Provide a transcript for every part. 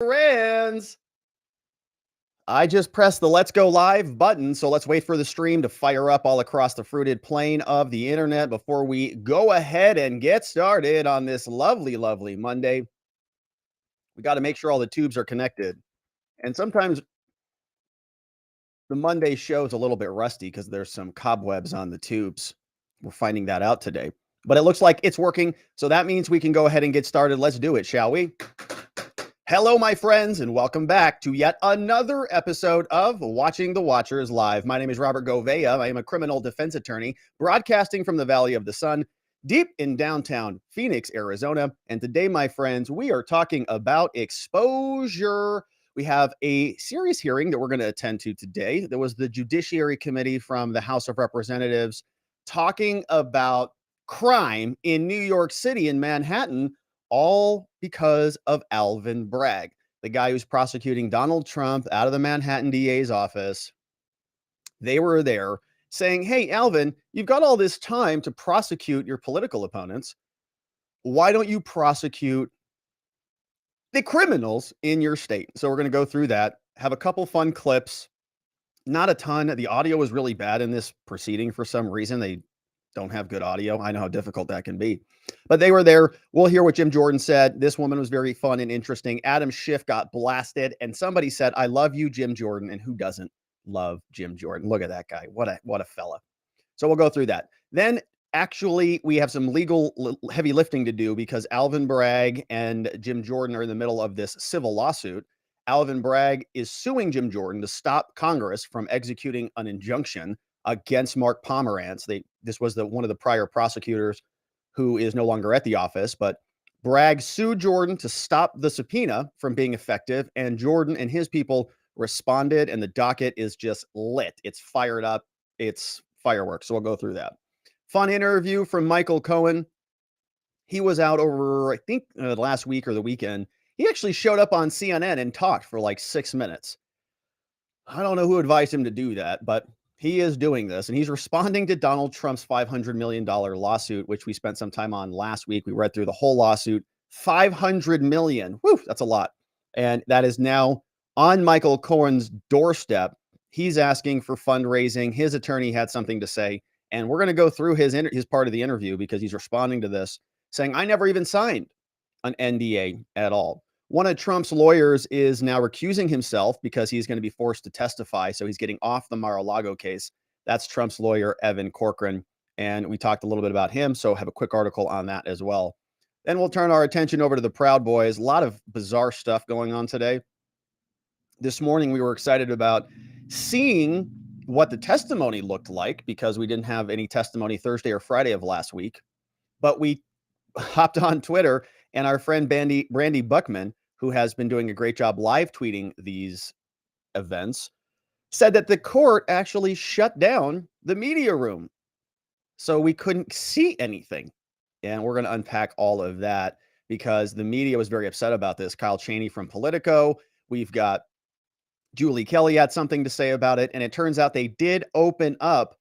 Friends, I just pressed the let's go live button, so let's wait for the stream to fire up all across the fruited plain of the internet before we go ahead and get started on this lovely, lovely Monday. We got to make sure all the tubes are connected. And sometimes the Monday show is a little bit rusty because there's some cobwebs on the tubes. We're finding that out today. But it looks like it's working, so that means we can go ahead and get started. Let's do it, shall we? Hello, my friends, and welcome back to yet another episode of Watching the Watchers Live. My name is Robert Gouveia. I am a criminal defense attorney broadcasting from the Valley of the Sun, deep in downtown Phoenix, Arizona. And today, my friends, we are talking about exposure. We have a serious hearing that we're going to attend to today. There was the Judiciary Committee from the House of Representatives talking about crime in New York City, in Manhattan, all because of Alvin Bragg, the guy who's prosecuting Donald Trump out of the Manhattan DA's office. They were there saying, hey, Alvin, you've got all this time to prosecute your political opponents. Why don't you prosecute the criminals in your state? So we're going to go through that, have a couple fun clips, not a ton. The audio was really bad in this proceeding for some reason. They don't have good audio. I know how difficult that can be. But they were there. We'll hear what Jim Jordan said. This woman was very fun and interesting. Adam Schiff got blasted, and somebody said, I love you, Jim Jordan. And who doesn't love Jim Jordan? Look at that guy. What a fella. So we'll go through that. Then actually, we have some legal heavy lifting to do because Alvin Bragg and Jim Jordan are in the middle of this civil lawsuit. Alvin Bragg is suing Jim Jordan to stop Congress from executing an injunction against Mark Pomerantz. This was one of the prior prosecutors who is no longer at the office, but Bragg sued Jordan to stop the subpoena from being effective, and Jordan and his people responded, and the docket is just lit. It's fired up. It's fireworks. So we'll go through that. Fun interview from Michael Cohen. He was out over, I think, last week or the weekend. He actually showed up on CNN and talked for like 6 minutes. I don't know who advised him to do that, but he is doing this, and he's responding to Donald Trump's $500 million lawsuit, which we spent some time on last week. We read through the whole lawsuit. $500 million. Whew, that's a lot. And that is now on Michael Cohen's doorstep. He's asking for fundraising. His attorney had something to say, and we're going to go through his part of the interview because he's responding to this, saying, I never even signed an NDA at all. One of Trump's lawyers is now recusing himself because he's going to be forced to testify. So he's getting off the Mar-a-Lago case. That's Trump's lawyer, Evan Corcoran. And we talked a little bit about him. So have a quick article on that as well. Then we'll turn our attention over to the Proud Boys. A lot of bizarre stuff going on today. This morning, we were excited about seeing what the testimony looked like because we didn't have any testimony Thursday or Friday of last week. But we hopped on Twitter, and our friend Brandi Buckman, who has been doing a great job live tweeting these events, said that the court actually shut down the media room. So we couldn't see anything. And we're going to unpack all of that because the media was very upset about this. Kyle Cheney from Politico. We've got Julie Kelly had something to say about it. And it turns out they did open up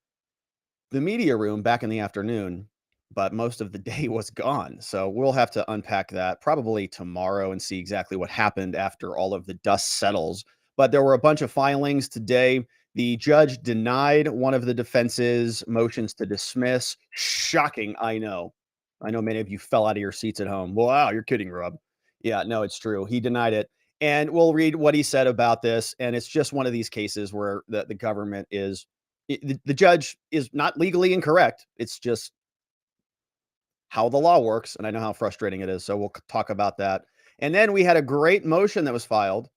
the media room back in the afternoon, but most of the day was gone. So we'll have to unpack that probably tomorrow and see exactly what happened after all of the dust settles. But there were a bunch of filings today. The judge denied one of the defense's motions to dismiss. Shocking, I know. I know many of you fell out of your seats at home. Wow, you're kidding, Rob. Yeah, no, it's true. He denied it. And we'll read what he said about this. And it's just one of these cases where the government is, the judge is not legally incorrect. It's just how the law works, and I know how frustrating it is, so we'll talk about that. And then we had a great motion that was filed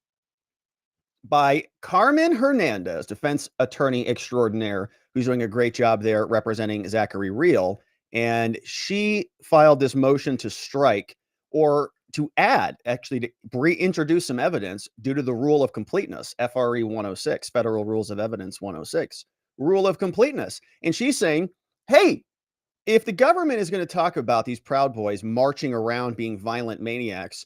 by Carmen Hernandez, defense attorney extraordinaire, who's doing a great job there representing Zachary Rehl, and she filed this motion to strike or to add, actually, to reintroduce some evidence due to the rule of completeness, FRE 106, Federal Rules of Evidence 106, rule of completeness. And she's saying, hey, if the government is going to talk about these Proud Boys marching around being violent maniacs,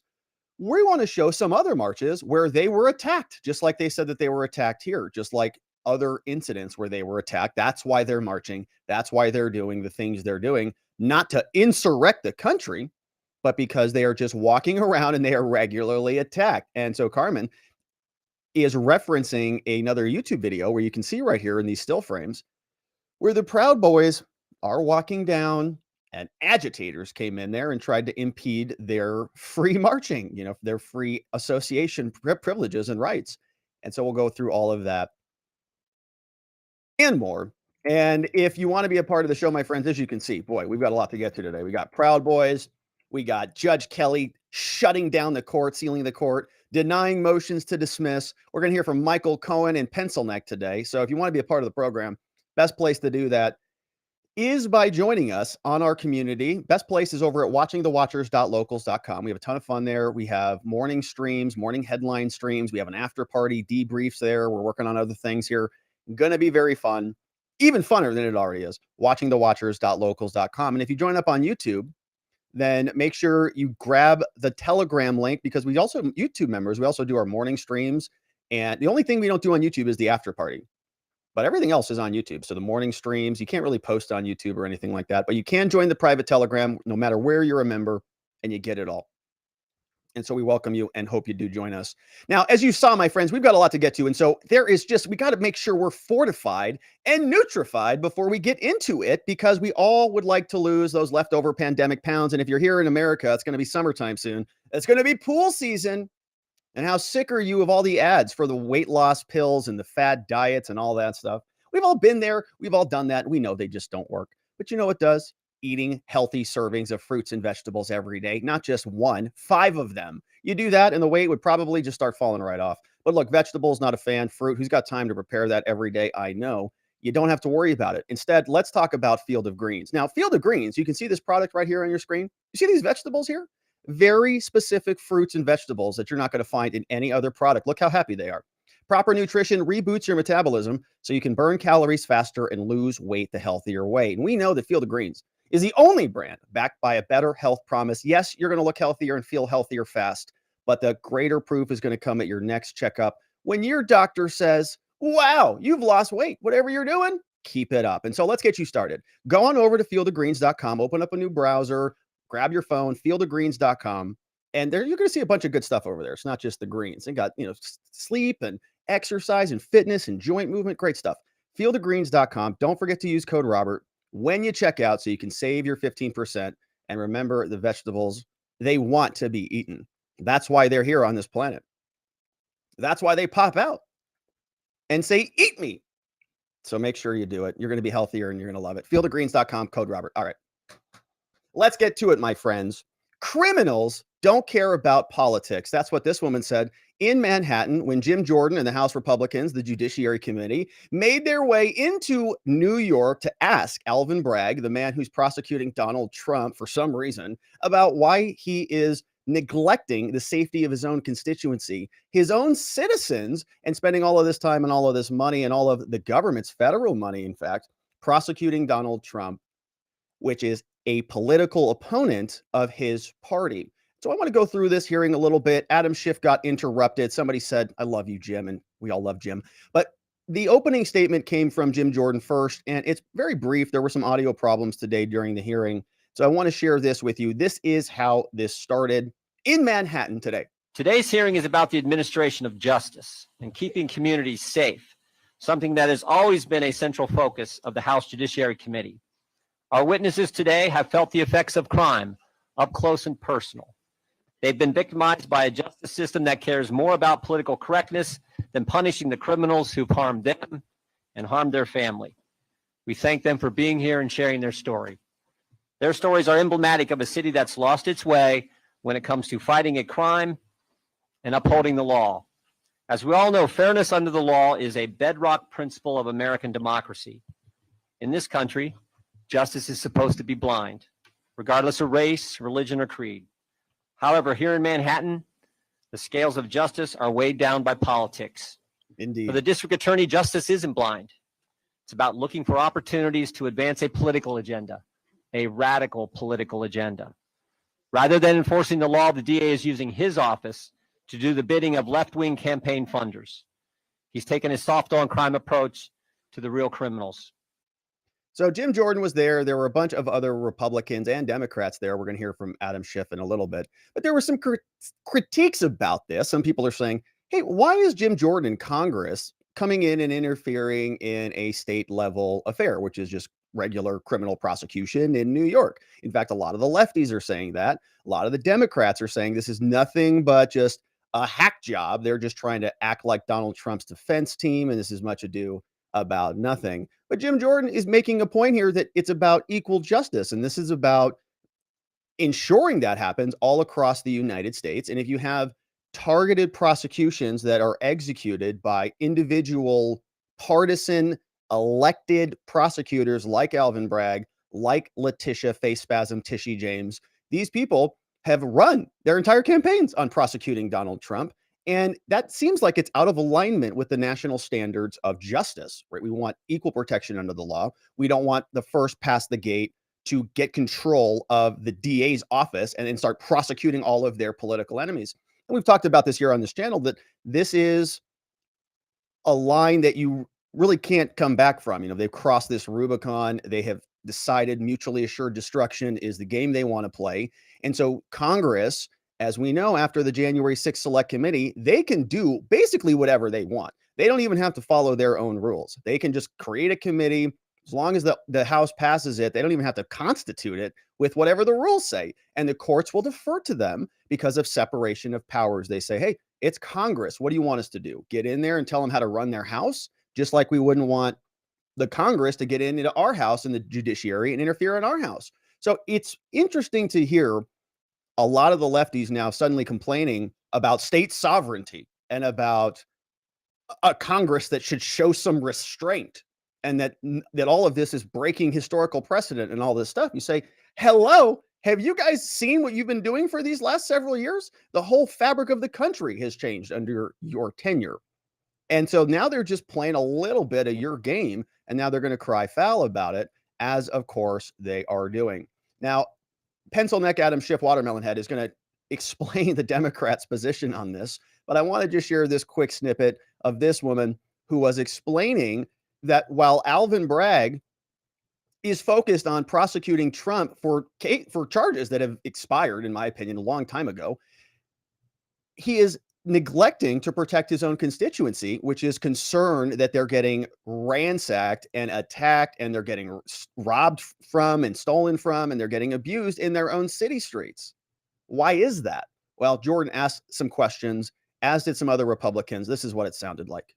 we want to show some other marches where they were attacked, just like they said that they were attacked here, just like other incidents where they were attacked. That's why they're marching. That's why they're doing the things they're doing, not to insurrect the country, but because they are just walking around and they are regularly attacked. And so Carmen is referencing another YouTube video where you can see right here in these still frames where the Proud Boys are walking down and agitators came in there and tried to impede their free marching, their free association privileges and rights. And so we'll go through all of that and more. And if you want to be a part of the show, my friends, as you can see, boy, we've got a lot to get to today. We got Proud Boys. We got Judge Kelly shutting down the court, sealing the court, denying motions to dismiss. We're going to hear from Michael Cohen and Pencil Neck today. So if you want to be a part of the program, best place to do that is by joining us on our community. Best place is over at watchingthewatchers.locals.com. We have a ton of fun there. We have morning streams, morning headline streams. We have an after party debriefs there. We're working on other things here. Going to be very fun, even funner than it already is. Watchingthewatchers.locals.com. And if you join up on YouTube, then make sure you grab the Telegram link, because we also, YouTube members, we also do our morning streams. And the only thing we don't do on YouTube is the after party. But everything else is on YouTube. So the morning streams, you can't really post on YouTube or anything like that, but you can join the private Telegram no matter where you're a member, and you get it all. And so we welcome you and hope you do join us. Now, as you saw, my friends, we've got a lot to get to. And so we got to make sure we're fortified and nutrified before we get into it, because we all would like to lose those leftover pandemic pounds. And if you're here in America, it's going to be summertime soon. It's going to be pool season. And how sick are you of all the ads for the weight loss pills and the fad diets and all that stuff? We've all been there. We've all done that. We know they just don't work. But you know what does? Eating healthy servings of fruits and vegetables every day, not just one, 5 of them. You do that and the weight would probably just start falling right off. But look, vegetables, not a fan. Fruit, who's got time to prepare that every day? I know. You don't have to worry about it. Instead, let's talk about Field of Greens. Now, Field of Greens, you can see this product right here on your screen. You see these vegetables here? Very specific fruits and vegetables that you're not going to find in any other product. Look how happy they are. Proper nutrition reboots your metabolism so you can burn calories faster and lose weight the healthier way. And we know that Field of Greens is the only brand backed by a better health promise. Yes, you're going to look healthier and feel healthier fast, but the greater proof is going to come at your next checkup when your doctor says, wow, you've lost weight. Whatever you're doing, keep it up. And so let's get you started. Go on over to fieldofgreens.com, open up a new browser, grab your phone, fieldofgreens.com, and there you're going to see a bunch of good stuff over there. It's not just the greens. They got, sleep and exercise and fitness and joint movement, great stuff. Fieldofgreens.com. Don't forget to use code Robert when you check out so you can save your 15%. And remember, the vegetables, they want to be eaten. That's why they're here on this planet. That's why they pop out and say, eat me. So make sure you do it. You're going to be healthier and you're going to love it. Fieldofgreens.com, code Robert. All right. Let's get to it, my friends. Criminals don't care about politics. That's what this woman said in Manhattan when Jim Jordan and the House Republicans, the Judiciary Committee, made their way into New York to ask Alvin Bragg, the man who's prosecuting Donald Trump for some reason, about why he is neglecting the safety of his own constituency, his own citizens, and spending all of this time and all of this money and all of the government's federal money, in fact, prosecuting Donald Trump, which is a political opponent of his party. So I want to go through this hearing a little bit. Adam Schiff got interrupted. Somebody said, I love you, Jim, and we all love Jim. But the opening statement came from Jim Jordan first, and it's very brief. There were some audio problems today during the hearing. So I want to share this with you. This is how this started in Manhattan today. Today's hearing is about the administration of justice and keeping communities safe, something that has always been a central focus of the House Judiciary Committee. Our witnesses today have felt the effects of crime up close and personal. They've been victimized by a justice system that cares more about political correctness than punishing the criminals who've harmed them and harmed their family. We thank them for being here and sharing their story. Their stories are emblematic of a city that's lost its way when it comes to fighting a crime and upholding the law. As we all know, fairness under the law is a bedrock principle of American democracy. In this country, justice is supposed to be blind, regardless of race, religion, or creed. However, here in Manhattan, the scales of justice are weighed down by politics. Indeed. For the district attorney, justice isn't blind. It's about looking for opportunities to advance a political agenda, a radical political agenda. Rather than enforcing the law, the DA is using his office to do the bidding of left-wing campaign funders. He's taken a soft-on-crime approach to the real criminals. So Jim Jordan was there. There were a bunch of other Republicans and Democrats there. We're going to hear from Adam Schiff in a little bit. But there were some critiques about this. Some people are saying, hey, why is Jim Jordan in Congress coming in and interfering in a state level affair, which is just regular criminal prosecution in New York? In fact, a lot of the lefties are saying that. A lot of the Democrats are saying this is nothing but just a hack job. They're just trying to act like Donald Trump's defense team, and this is much ado about nothing. But Jim Jordan is making a point here that it's about equal justice, and this is about ensuring that happens all across the United States. And if you have targeted prosecutions that are executed by individual partisan elected prosecutors like Alvin Bragg, like Letitia Face Spasm Tishy James, these people have run their entire campaigns on prosecuting Donald Trump. And that seems like it's out of alignment with the national standards of justice, right? We want equal protection under the law. We don't want the first past the gate to get control of the DA's office and then start prosecuting all of their political enemies. And we've talked about this here on this channel, that this is a line that you really can't come back from. You know, they've crossed this Rubicon. They have decided mutually assured destruction is the game they want to play. And so Congress, as we know, after the January 6th Select Committee, they can do basically whatever they want. They don't even have to follow their own rules. They can just create a committee. As long as the House passes it, they don't even have to constitute it with whatever the rules say. And the courts will defer to them because of separation of powers. They say, hey, it's Congress. What do you want us to do? Get in there and tell them how to run their house? Just like we wouldn't want the Congress to get into our house and the judiciary and interfere in our house. So it's interesting to hear a lot of the lefties now suddenly complaining about state sovereignty and about a Congress that should show some restraint, and that all of this is breaking historical precedent and all this stuff. You say, hello, have you guys seen what you've been doing for these last several years? The whole fabric of the country has changed under your tenure. And so now they're just playing a little bit of your game, and now they're going to cry foul about it, as of course they are doing. Now, Pencil Neck Adam Schiff Watermelon Head is going to explain the Democrats' position on this, but I want to just share this quick snippet of this woman who was explaining that while Alvin Bragg is focused on prosecuting Trump for charges that have expired, in my opinion, a long time ago, he is neglecting to protect his own constituency, which is concerned that they're getting ransacked and attacked, and they're getting robbed from and stolen from, and they're getting abused in their own city streets. Why is that? Well, Jordan asked some questions, as did some other Republicans. This is what it sounded like.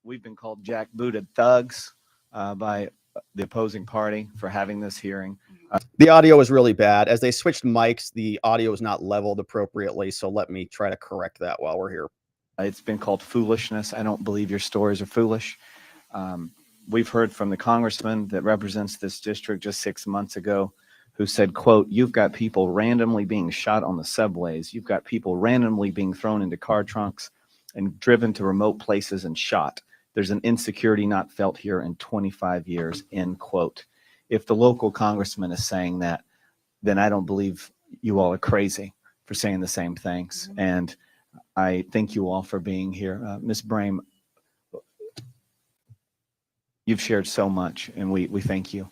We've been called jackbooted thugs by the opposing party for having this hearing. The audio is really bad. As they switched mics, the audio is not leveled appropriately. So let me try to correct that while we're here. It's been called foolishness. I don't believe your stories are foolish. We've heard from the congressman that represents this district just 6 months ago, who said, quote, you've got people randomly being shot on the subways. You've got people randomly being thrown into car trunks and driven to remote places and shot. There's an insecurity not felt here in 25 years, end quote. If the local congressman is saying that, then I don't believe you all are crazy for saying the same things. And I thank you all for being here. Ms. Brame, you've shared so much, and we thank you.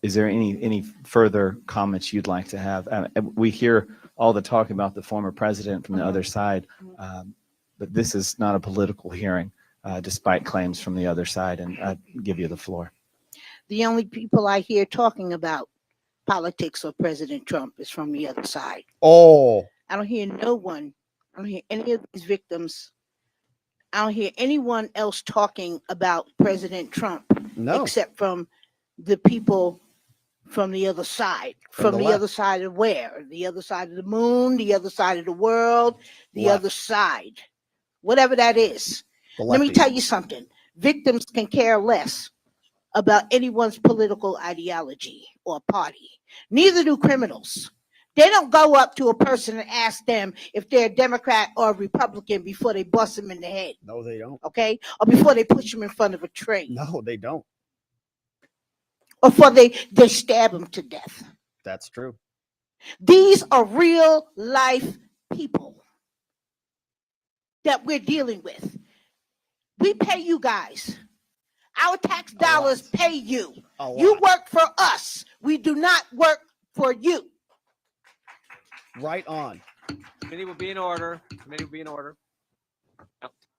Is there any further comments you'd like to have? We hear all the talk about the former president from the other side, but this is not a political hearing, despite claims from the other side, and I give you the floor. The only people I hear talking about politics or President Trump is from the other side. Oh, I don't hear no one. I don't hear any of these victims. I don't hear anyone else talking about President Trump, no. except from the people from the other side. From the other side of where? The other side of the moon, the other side of the world, the other side. Whatever that is. Let me tell you something. Victims can care less about anyone's political ideology or party. Neither do criminals. They don't go up to a person and ask them if they're a Democrat or a Republican before they bust them in the head. No, they don't. Okay? Or before they push them in front of a train. No, they don't. Or before they stab them to death. That's true. These are real life people that we're dealing with. We pay you guys Our tax dollars pay you. A lot. You work for us. We do not work for you. Right on. Committee will be in order. Committee will be in order.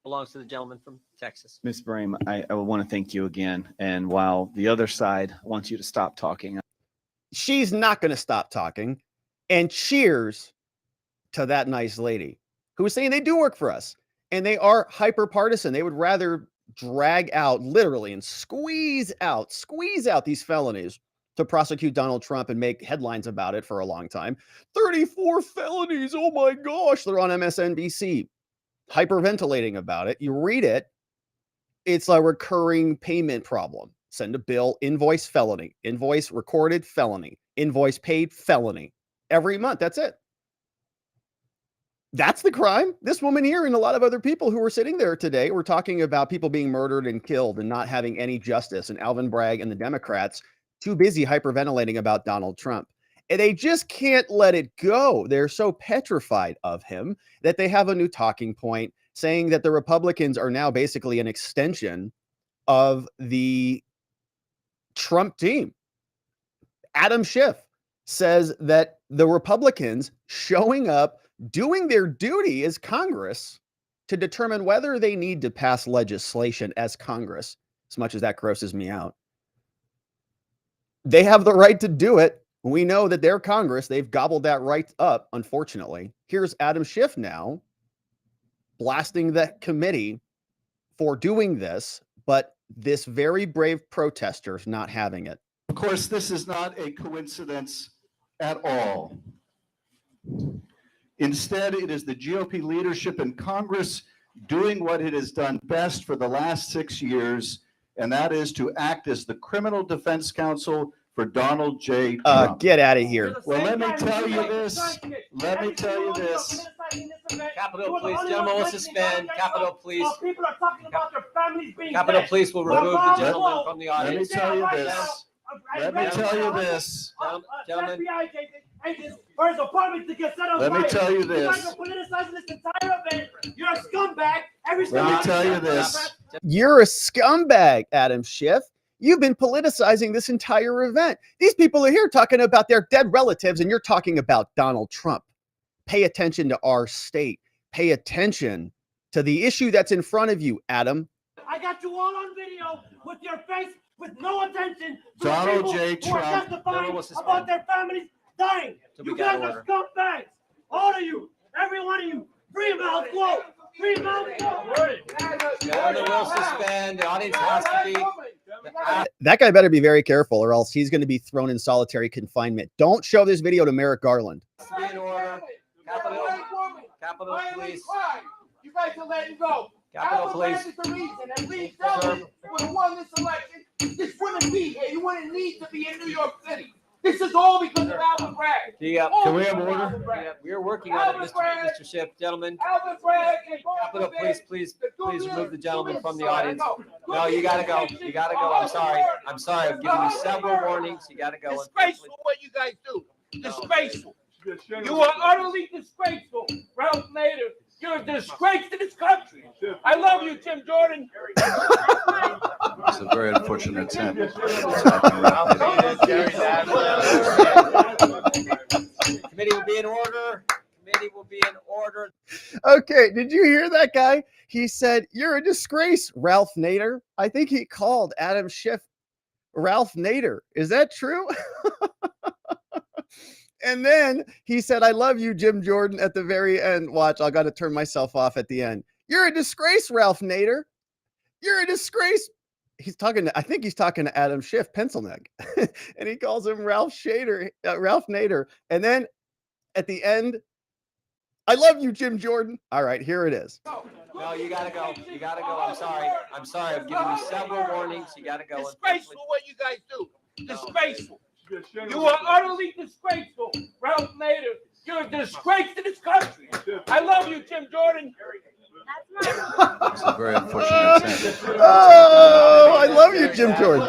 Belongs to the gentleman from Texas. Ms. Brame, I want to thank you again. And while the other side wants you to stop talking, She's not going to stop talking. And cheers to that nice lady who was saying they do work for us and they are hyper partisan. They would rather drag out literally and squeeze out these felonies to prosecute Donald Trump and make headlines about it for a long time. 34 felonies. Oh my gosh. They're on MSNBC hyperventilating about it. You read it. It's a recurring payment problem. Send a bill, invoice felony, invoice recorded felony, invoice paid felony. Every month. That's it. That's the crime. This woman here and a lot of other people who were sitting there today were talking about people being murdered and killed and not having any justice. And Alvin Bragg and the Democrats too busy hyperventilating about Donald Trump. And they just can't let it go. They're so petrified of him that they have a new talking point saying that the Republicans are now basically an extension of the Trump team. Adam Schiff says that the Republicans showing up, doing their duty as Congress to determine whether they need to pass legislation as Congress, as much as that grosses me out. They have the right to do it. We know that they're Congress. They've gobbled that right up, unfortunately. Here's Adam Schiff now blasting the committee for doing this, but this very brave protester is not having it. Of course, this is not a coincidence at all. Instead, it is the GOP leadership in Congress doing what it has done best for the last 6 years, and that is to act as the criminal defense counsel for Donald J. Trump. Get out of here. Well, let me tell you this. Let me tell you this. Capitol Police, gentlemen, will suspend. Capitol Police. People are talking about their families being Capitol dead. Police will remove the gentleman from the Let me audience. tell you this. Let me tell you this. Gentlemen. FBI agents for his apartment to get set on Let me fire. tell you You guys this. are politicizing this entire event. You're a scumbag. Every Let me tell you this. You're a scumbag, Adam Schiff. You've been politicizing this entire event. These people are here talking about their dead relatives, and you're talking about Donald Trump. Pay attention to our state. Pay attention to the issue that's in front of you, Adam. I got you all on video with your face, with no attention to Donald people J. who are Trump. testifying will suspend. about their families dying. So we You got guys order. are scumbags. All of you. Every one of you. Free mouth quote. Free mouth quote. Gentlemen will suspend. The audience has to be. That guy better be very careful or else he's going to be thrown in solitary confinement. Don't show this video to Merrick Garland. Be in order. Capitol Police. You guys are letting go. Capitol Police. Alvin Bragg is the reason, and Lee Zeldin would have won this election. This wouldn't be here. You wouldn't need to be in New York City. This is all because of Alvin Bragg. Can we have order? We're working on it, Mr. Schiff. Gentlemen, Alvin Bragg and Capitol Police, please remove the gentleman from the audience. No, you gotta go. You gotta go. I'm sorry. I'm sorry. I've given you several warnings. You gotta go. Disgraceful what you guys do. Disgraceful. You are utterly disgraceful, Ralph Nader. You're a disgrace to this country. I love you, Tim Jordan. It's a very unfortunate attempt. Committee will be in order. Committee will be in order. Okay, did you hear that guy? He said, "You're a disgrace, Ralph Nader." I think he called Adam Schiff Ralph Nader. Is that true? And then he said, "I love you, Jim Jordan," at the very end. Watch, I got to turn myself off at the end. "You're a disgrace, Ralph Nader. You're a disgrace." He's talking to, I think he's talking to Adam Schiff, pencil neck. And he calls him Ralph Nader. And then at the end, "I love you, Jim Jordan." All right, here it is. No, you gotta go. You gotta go. I'm sorry. I'm sorry. I've given you several warnings. You gotta go. Disgraceful what you guys do. Disgraceful. You are utterly disgraceful, Ralph Nader. You're a disgrace to this country. I love you, Tim Jordan. It's a very unfortunate attempt. Oh, I love you, Jim Jordan.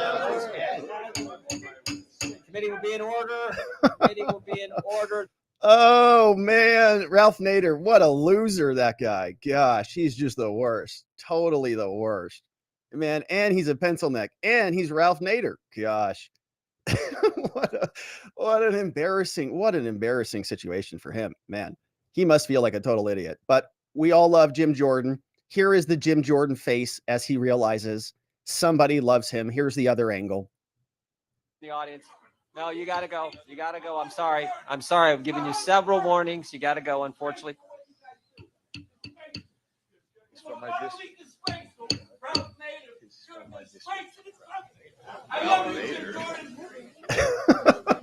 Committee will be in order. Committee will be in order. Oh, man. Ralph Nader, what a loser, that guy. Gosh, he's just the worst. Totally the worst. man, and he's a pencil neck, and he's Ralph Nader. Gosh. what an embarrassing situation for him, man. He must feel like a total idiot. But we all love Jim Jordan. Here is the Jim Jordan face as he realizes somebody loves him. Here's the other angle. The audience. No, you got to go. You got to go. I'm sorry. I've given you several warnings. You got to go, unfortunately.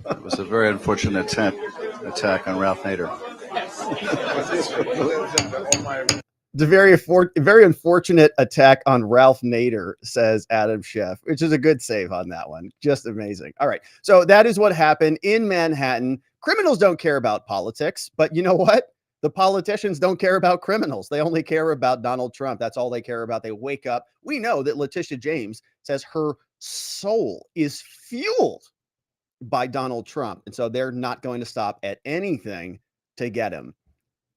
It was a very unfortunate attack on Ralph Nader. The very unfortunate attack on Ralph Nader, says Adam Schiff, which is a good save on that one. Just amazing. All right. So that is what happened in Manhattan. Criminals don't care about politics, but you know what? The politicians don't care about criminals. They only care about Donald Trump. That's all they care about. They wake up. We know that Letitia James says her soul is fueled by Donald Trump. And so they're not going to stop at anything to get him.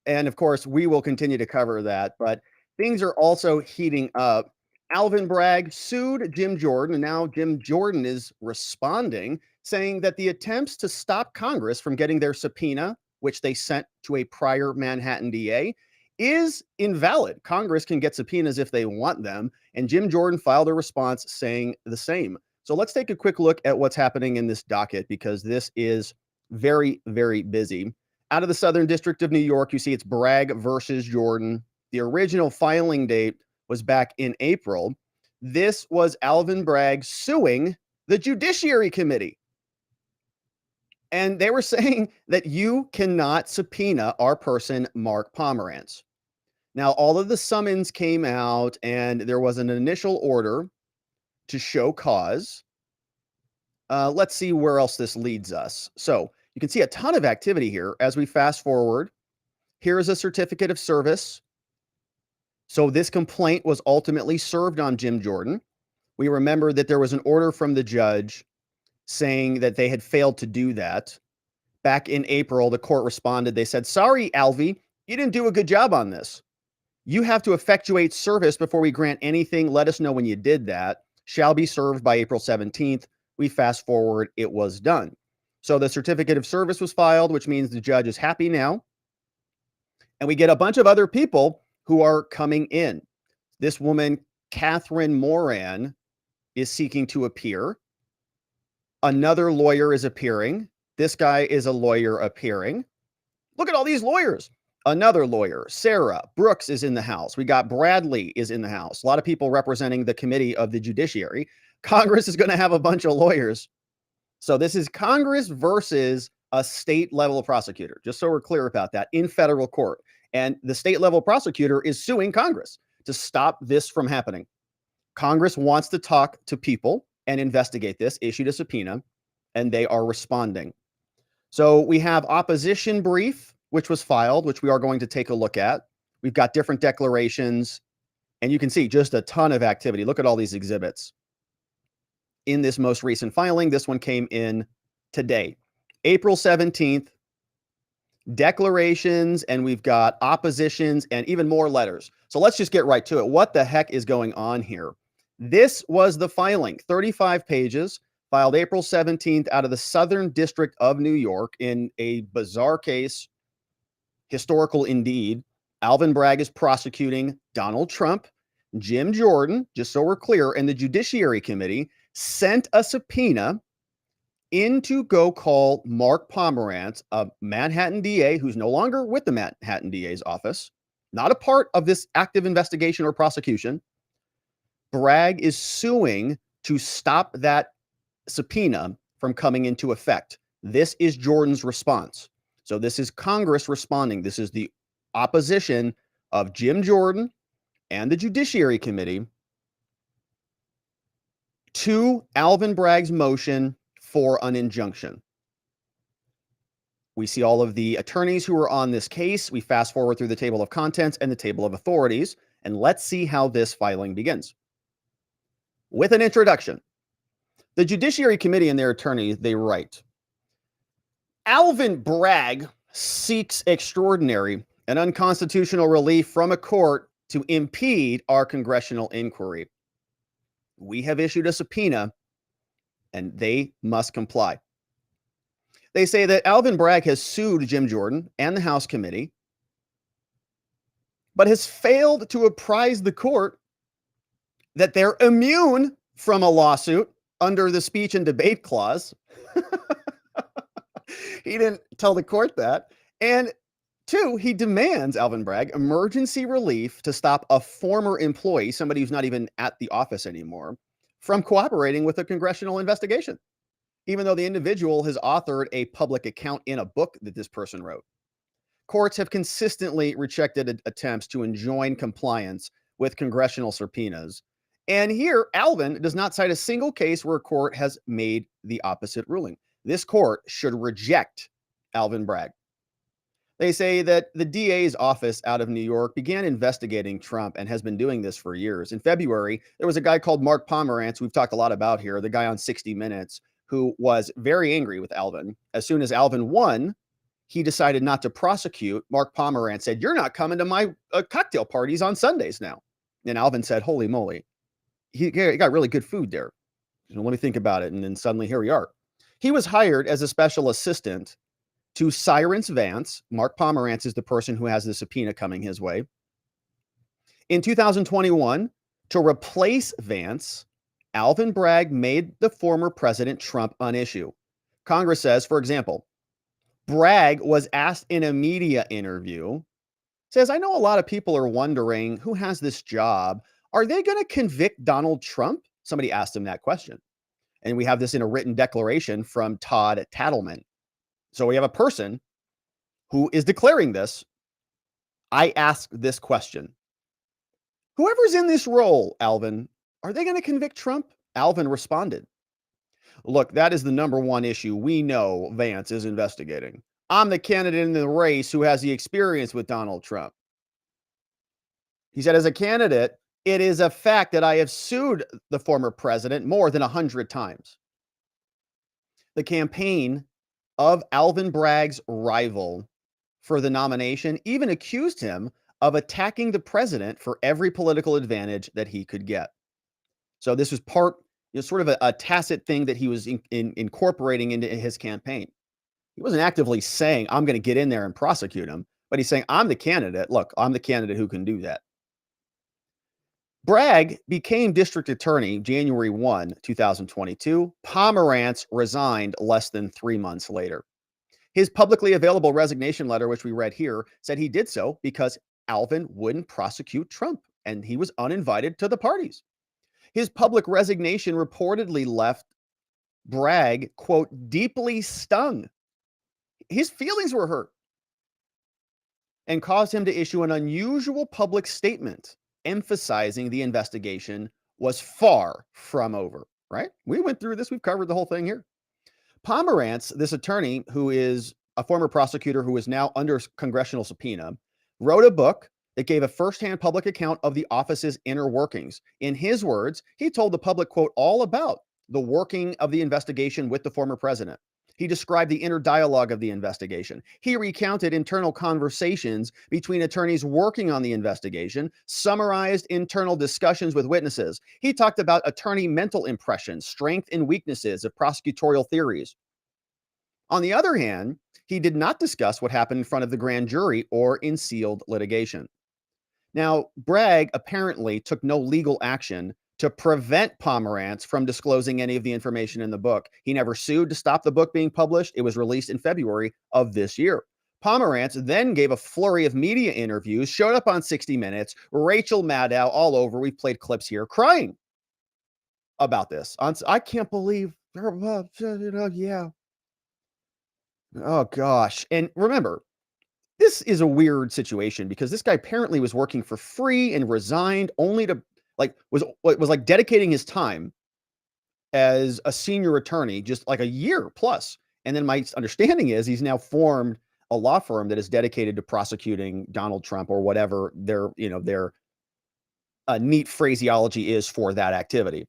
And of course, we will continue to cover that. But things are also heating up. Alvin Bragg sued Jim Jordan, and now Jim Jordan is responding, saying that the attempts to stop Congress from getting their subpoena, which they sent to a prior Manhattan DA, is invalid. Congress can get subpoenas if they want them. And Jim Jordan filed a response saying the same. So let's take a quick look at what's happening in this docket, because this is very, very busy. Out of the Southern District of New York, you see it's Bragg versus Jordan. The original filing date was back in April. This was Alvin Bragg suing the Judiciary Committee. And they were saying that you cannot subpoena our person, Mark Pomerantz. Now, all of the summons came out, and there was an initial order to show cause. Let's see where else this leads us. So you can see a ton of activity here as we fast forward. Here is a certificate of service. So this complaint was ultimately served on Jim Jordan. We remember that there was an order from the judge saying that they had failed to do that. Back in April, the court responded. They said, sorry, Alvy, you didn't do a good job on this. You have to effectuate service before we grant anything. Let us know when you did that. Shall be served by April 17th. We fast forward, it was done. So the certificate of service was filed, which means the judge is happy now. And we get a bunch of other people who are coming in. This woman, Catherine Moran, is seeking to appear. Another lawyer is appearing. This guy is a lawyer appearing. Look at all these lawyers. Another lawyer, Sarah Brooks, is in the house. We got Bradley is in the house. A lot of people representing the committee of the judiciary. Congress is going to have a bunch of lawyers. So this is Congress versus a state level prosecutor, just so we're clear about that, in federal court. And the state level prosecutor is suing Congress to stop this from happening. Congress wants to talk to people and investigate this, issued a subpoena, and they are responding. So we have opposition brief, which was filed, which we are going to take a look at. We've got different declarations, and you can see just a ton of activity. Look at all these exhibits. In this most recent filing, this one came in today, April 17th, declarations, and we've got oppositions and even more letters. So let's just get right to it. What the heck is going on here? This was the filing, 35 pages, filed April 17th out of the Southern District of New York in a bizarre case, historical indeed. Alvin Bragg is prosecuting Donald Trump. Jim Jordan, just so we're clear, and the Judiciary Committee sent a subpoena in to go call Mark Pomerantz, a Manhattan DA who's no longer with the Manhattan DA's office, not a part of this active investigation or prosecution. Bragg is suing to stop that subpoena from coming into effect. This is Jordan's response. So this is Congress responding. This is the opposition of Jim Jordan and the Judiciary Committee to Alvin Bragg's motion for an injunction. We see all of the attorneys who are on this case. We fast forward through the table of contents and the table of authorities, and let's see how this filing begins. With an introduction, the Judiciary Committee and their attorney, they write, Alvin Bragg seeks extraordinary and unconstitutional relief from a court to impede our congressional inquiry. we have issued a subpoena and they must comply. They say that Alvin Bragg has sued Jim Jordan and the House committee, but has failed to apprise the court that they're immune from a lawsuit under the speech and debate clause. He didn't tell the court that. And two, he demands, Alvin Bragg, emergency relief to stop a former employee, somebody who's not even at the office anymore, from cooperating with a congressional investigation, even though the individual has authored a public account in a book that this person wrote. Courts have consistently rejected attempts to enjoin compliance with congressional subpoenas. And here, Alvin does not cite a single case where a court has made the opposite ruling. This court should reject Alvin Bragg. They say that the DA's office out of New York began investigating Trump and has been doing this for years. In February, there was a guy called Mark Pomerantz, we've talked a lot about here, the guy on 60 Minutes, who was very angry with Alvin. As soon as Alvin won, he decided not to prosecute. Mark Pomerantz said, "You're not coming to my cocktail parties on Sundays now." And Alvin said, "Holy moly, he got really good food there. Let me think about it." And then suddenly here we are. He was hired as a special assistant to Cyrus Vance. Mark Pomerantz is the person who has the subpoena coming his way. In 2021, to replace Vance, Alvin Bragg made the former President Trump an issue. Congress says, for example, Bragg was asked in a media interview, says, "I know a lot of people are wondering who has this job. Are they going to convict Donald Trump?" Somebody asked him that question. And we have this in a written declaration from Todd Tattleman. So we have a person who is declaring this. I asked this question. "Whoever's in this role, Alvin, are they going to convict Trump?" Alvin responded, "Look, that is the number one issue we know Vance is investigating. I'm the candidate in the race who has the experience with Donald Trump." He said, "As a candidate, it is a fact that I have sued the former president more than 100 times." The campaign of Alvin Bragg's rival for the nomination even accused him of attacking the president for every political advantage that he could get. So this was sort of a tacit thing that he was incorporating into his campaign. He wasn't actively saying, "I'm going to get in there and prosecute him," but he's saying, "I'm the candidate. Look, I'm the candidate who can do that." Bragg became district attorney January 1, 2022. Pomerantz resigned less than 3 months later. His publicly available resignation letter, which we read here, said he did so because Alvin wouldn't prosecute Trump and he was uninvited to the parties. His public resignation reportedly left Bragg, quote, "deeply stung." His feelings were hurt and caused him to issue an unusual public statement emphasizing the investigation was far from over, right? We went through this. We've covered the whole thing here. Pomerantz, this attorney who is a former prosecutor who is now under congressional subpoena, wrote a book that gave a firsthand public account of the office's inner workings. In his words, he told the public, quote, all about the working of the investigation with the former president. He described the inner dialogue of the investigation. He recounted internal conversations between attorneys working on the investigation, summarized internal discussions with witnesses. He talked about attorney mental impressions, strengths and weaknesses of prosecutorial theories. On the other hand, he did not discuss what happened in front of the grand jury or in sealed litigation. Now, Bragg apparently took no legal action to prevent Pomerantz from disclosing any of the information in the book. He never sued to stop the book being published. It was released in February of this year. Pomerantz then gave a flurry of media interviews, showed up on 60 Minutes, Rachel Maddow all over. We played clips here, crying about this. I can't believe, yeah. Oh, gosh. And remember, this is a weird situation because this guy apparently was working for free and resigned only to was like dedicating his time as a senior attorney just like a year plus. And then my understanding is he's now formed a law firm that is dedicated to prosecuting Donald Trump or whatever their neat phraseology is for that activity.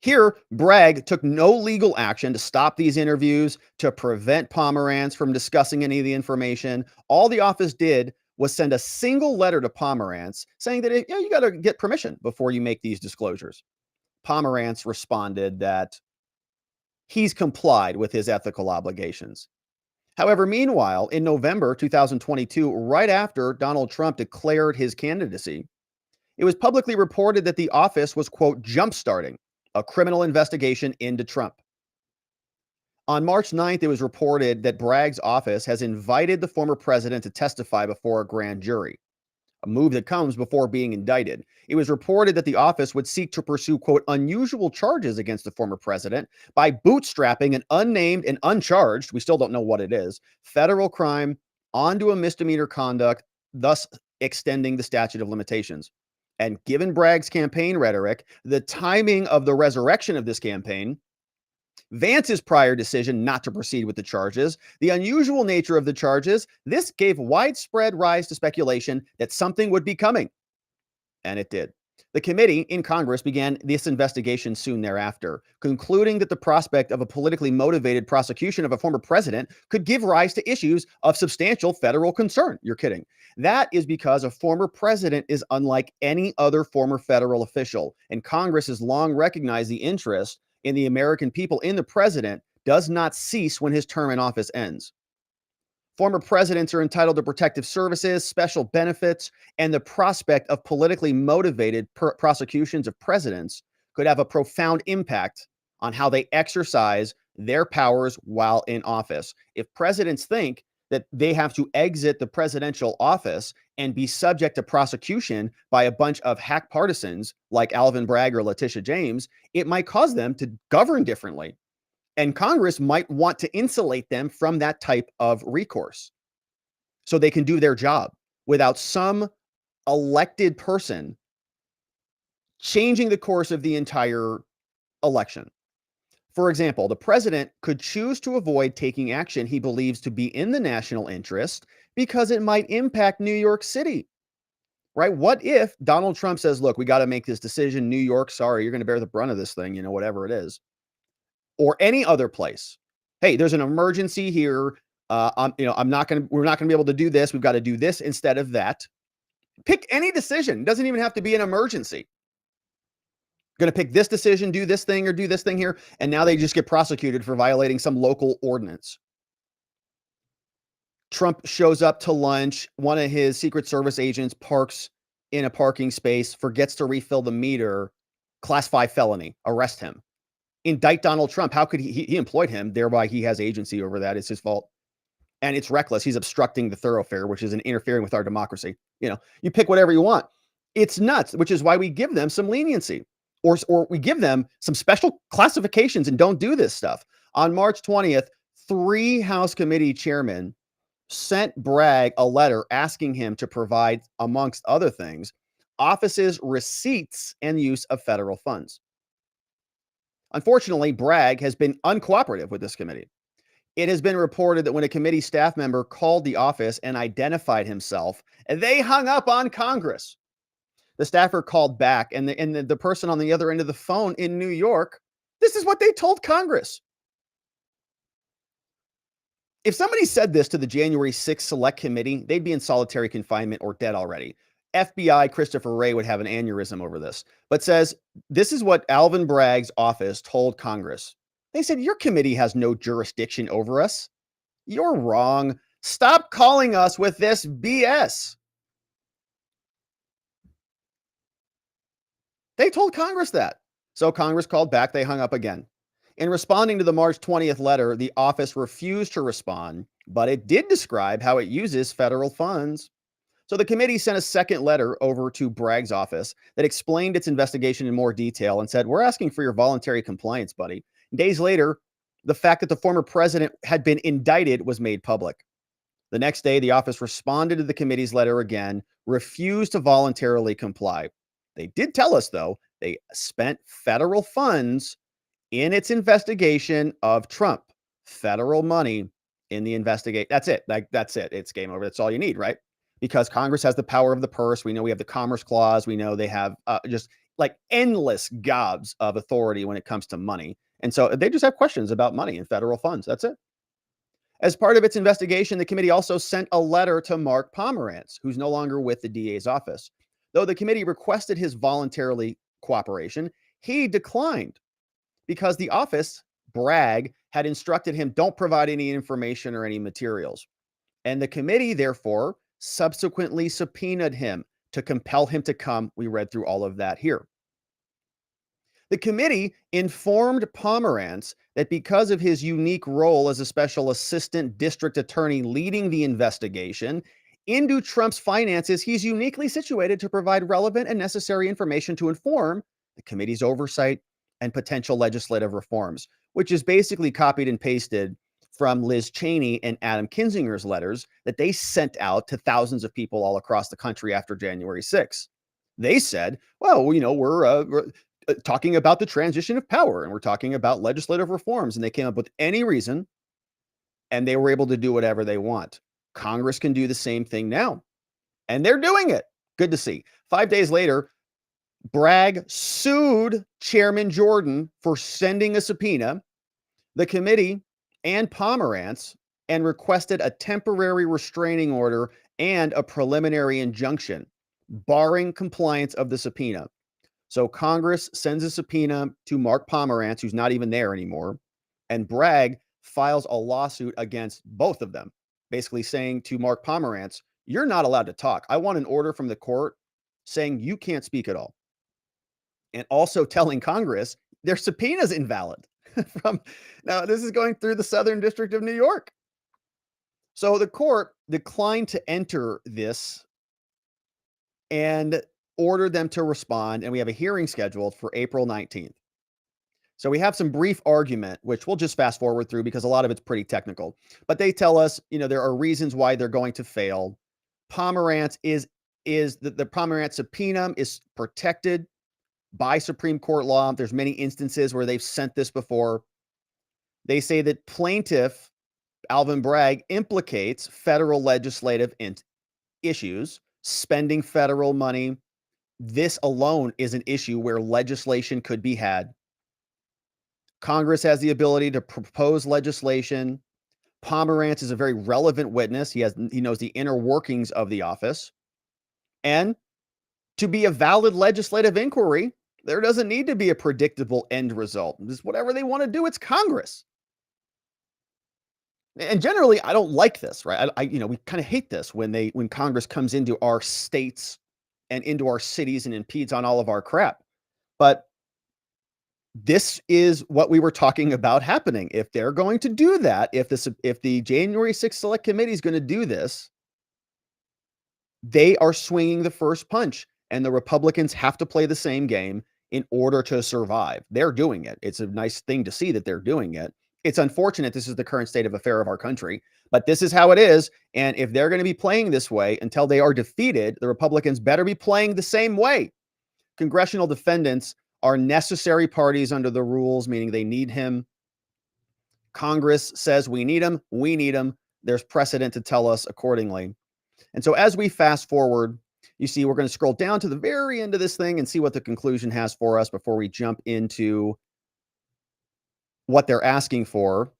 Here, Bragg took no legal action to stop these interviews, to prevent Pomerantz from discussing any of the information. All the office did was send a single letter to Pomerantz saying that you got to get permission before you make these disclosures. Pomerantz responded that he's complied with his ethical obligations. However, meanwhile, in November 2022, right after Donald Trump declared his candidacy, it was publicly reported that the office was, quote, jumpstarting a criminal investigation into Trump. On March 9th, it was reported that Bragg's office has invited the former president to testify before a grand jury, a move that comes before being indicted. It was reported that the office would seek to pursue, quote, unusual charges against the former president by bootstrapping an unnamed and uncharged, we still don't know what it is, federal crime onto a misdemeanor conduct, thus extending the statute of limitations. And given Bragg's campaign rhetoric, the timing of the resurrection of this campaign, Vance's prior decision not to proceed with the charges, the unusual nature of the charges, this gave widespread rise to speculation that something would be coming. And it did. The committee in Congress began this investigation soon thereafter, concluding that the prospect of a politically motivated prosecution of a former president could give rise to issues of substantial federal concern. You're kidding. That is because a former president is unlike any other former federal official, and Congress has long recognized the interest in the American people in the president does not cease when his term in office ends. Former presidents are entitled to protective services, special benefits, and the prospect of politically motivated prosecutions of presidents could have a profound impact on how they exercise their powers while in office. If presidents think that they have to exit the presidential office and be subject to prosecution by a bunch of hack partisans like Alvin Bragg or Letitia James, it might cause them to govern differently. And Congress might want to insulate them from that type of recourse so they can do their job without some elected person changing the course of the entire election. For example, the president could choose to avoid taking action he believes to be in the national interest because it might impact New York City, right? What if Donald Trump says, look, we got to make this decision. New York, sorry, you're going to bear the brunt of this thing, you know, whatever it is. Or any other place. Hey, there's an emergency here. We're not going to be able to do this. We've got to do this instead of that. Pick any decision. It doesn't even have to be an emergency. Going to pick this decision, do this thing or do this thing here. And now they just get prosecuted for violating some local ordinance. Trump shows up to lunch. One of his Secret Service agents parks in a parking space, forgets to refill the meter. Class 5 felony. Arrest him. Indict Donald Trump. How could he employed him, thereby he has agency over that. It's his fault. And it's reckless. He's obstructing the thoroughfare, which is interfering with our democracy. You know, you pick whatever you want. It's nuts, which is why we give them some leniency or we give them some special classifications and don't do this stuff. On March 20th, 3 House committee chairmen sent Bragg a letter asking him to provide, amongst other things, office's receipts and use of federal funds. Unfortunately, Bragg has been uncooperative with this committee. It has been reported that when a committee staff member called the office and identified himself, they hung up on Congress. The staffer called back, and the person on the other end of the phone in New York, this is what they told Congress. If somebody said this to the January 6th Select Committee, they'd be in solitary confinement or dead already. FBI Christopher Wray would have an aneurysm over this, but says, this is what Alvin Bragg's office told Congress. They said, your committee has no jurisdiction over us. You're wrong. Stop calling us with this BS. They told Congress that. So Congress called back. They hung up again. In responding to the March 20th letter, the office refused to respond, but it did describe how it uses federal funds. So the committee sent a second letter over to Bragg's office that explained its investigation in more detail and said, we're asking for your voluntary compliance, buddy. Days later, the fact that the former president had been indicted was made public. The next day, the office responded to the committee's letter again, refused to voluntarily comply. They did tell us, though, they spent federal funds in its investigation of Trump. Federal money in the investigation. That's it. That's it. It's game over. That's all you need, right? Because Congress has the power of the purse. We know we have the Commerce Clause. We know they have just like endless gobs of authority when it comes to money. And so they just have questions about money and federal funds. That's it. As part of its investigation, the committee also sent a letter to Mark Pomerantz, who's no longer with the DA's office. Though the committee requested his voluntarily cooperation, He declined because the office, Bragg, had instructed him, don't provide any information or any materials. And the committee, therefore, subsequently subpoenaed him to compel him to come. We read through all of that here. The committee informed Pomerantz that because of his unique role as a special assistant district attorney leading the investigation into Trump's finances, he's uniquely situated to provide relevant and necessary information to inform the committee's oversight and potential legislative reforms, which is basically copied and pasted from Liz Cheney and Adam Kinzinger's letters that they sent out to thousands of people all across the country after January 6th. They said, well, we're talking about the transition of power and we're talking about legislative reforms. And they came up with any reason and they were able to do whatever they want. Congress can do the same thing now. And they're doing it. Good to see. 5 days later, Bragg sued Chairman Jordan for sending a subpoena, the committee, and Pomerantz, and requested a temporary restraining order and a preliminary injunction, barring compliance of the subpoena. So Congress sends a subpoena to Mark Pomerantz, who's not even there anymore, and Bragg files a lawsuit against both of them, basically saying to Mark Pomerantz, you're not allowed to talk. I want an order from the court saying you can't speak at all. And also telling Congress their subpoena's invalid. Now, this is going through the Southern District of New York. So the court declined to enter this and ordered them to respond. And we have a hearing scheduled for April 19th. So we have some brief argument, which we'll just fast forward through because a lot of it's pretty technical. But they tell us, there are reasons why they're going to fail. Pomerantz is the Pomerantz subpoena is protected by Supreme Court law. There's many instances where they've sent this before. They say that plaintiff Alvin Bragg implicates federal legislative issues, spending federal money. This alone is an issue where legislation could be had. Congress has the ability to propose legislation. Pomerantz is a very relevant witness. He knows the inner workings of the office. And to be a valid legislative inquiry, there doesn't need to be a predictable end result. Just whatever they want to do, it's Congress. And generally, I don't like this, right? We kind of hate this when Congress comes into our states and into our cities and impedes on all of our crap. But this is what we were talking about happening. If they're going to do that, if the January 6th Select Committee is going to do this, they are swinging the first punch, and the Republicans have to play the same game in order to survive. They're doing it. It's a nice thing to see that they're doing it. It's unfortunate this is the current state of affair of our country, but this is how it is. And if they're going to be playing this way until they are defeated, the Republicans better be playing the same way. Congressional defendants are necessary parties under the rules, meaning they need him. Congress says we need him. We need him. There's precedent to tell us accordingly. And so as we fast forward, you see, we're going to scroll down to the very end of this thing and see what the conclusion has for us before we jump into what they're asking for.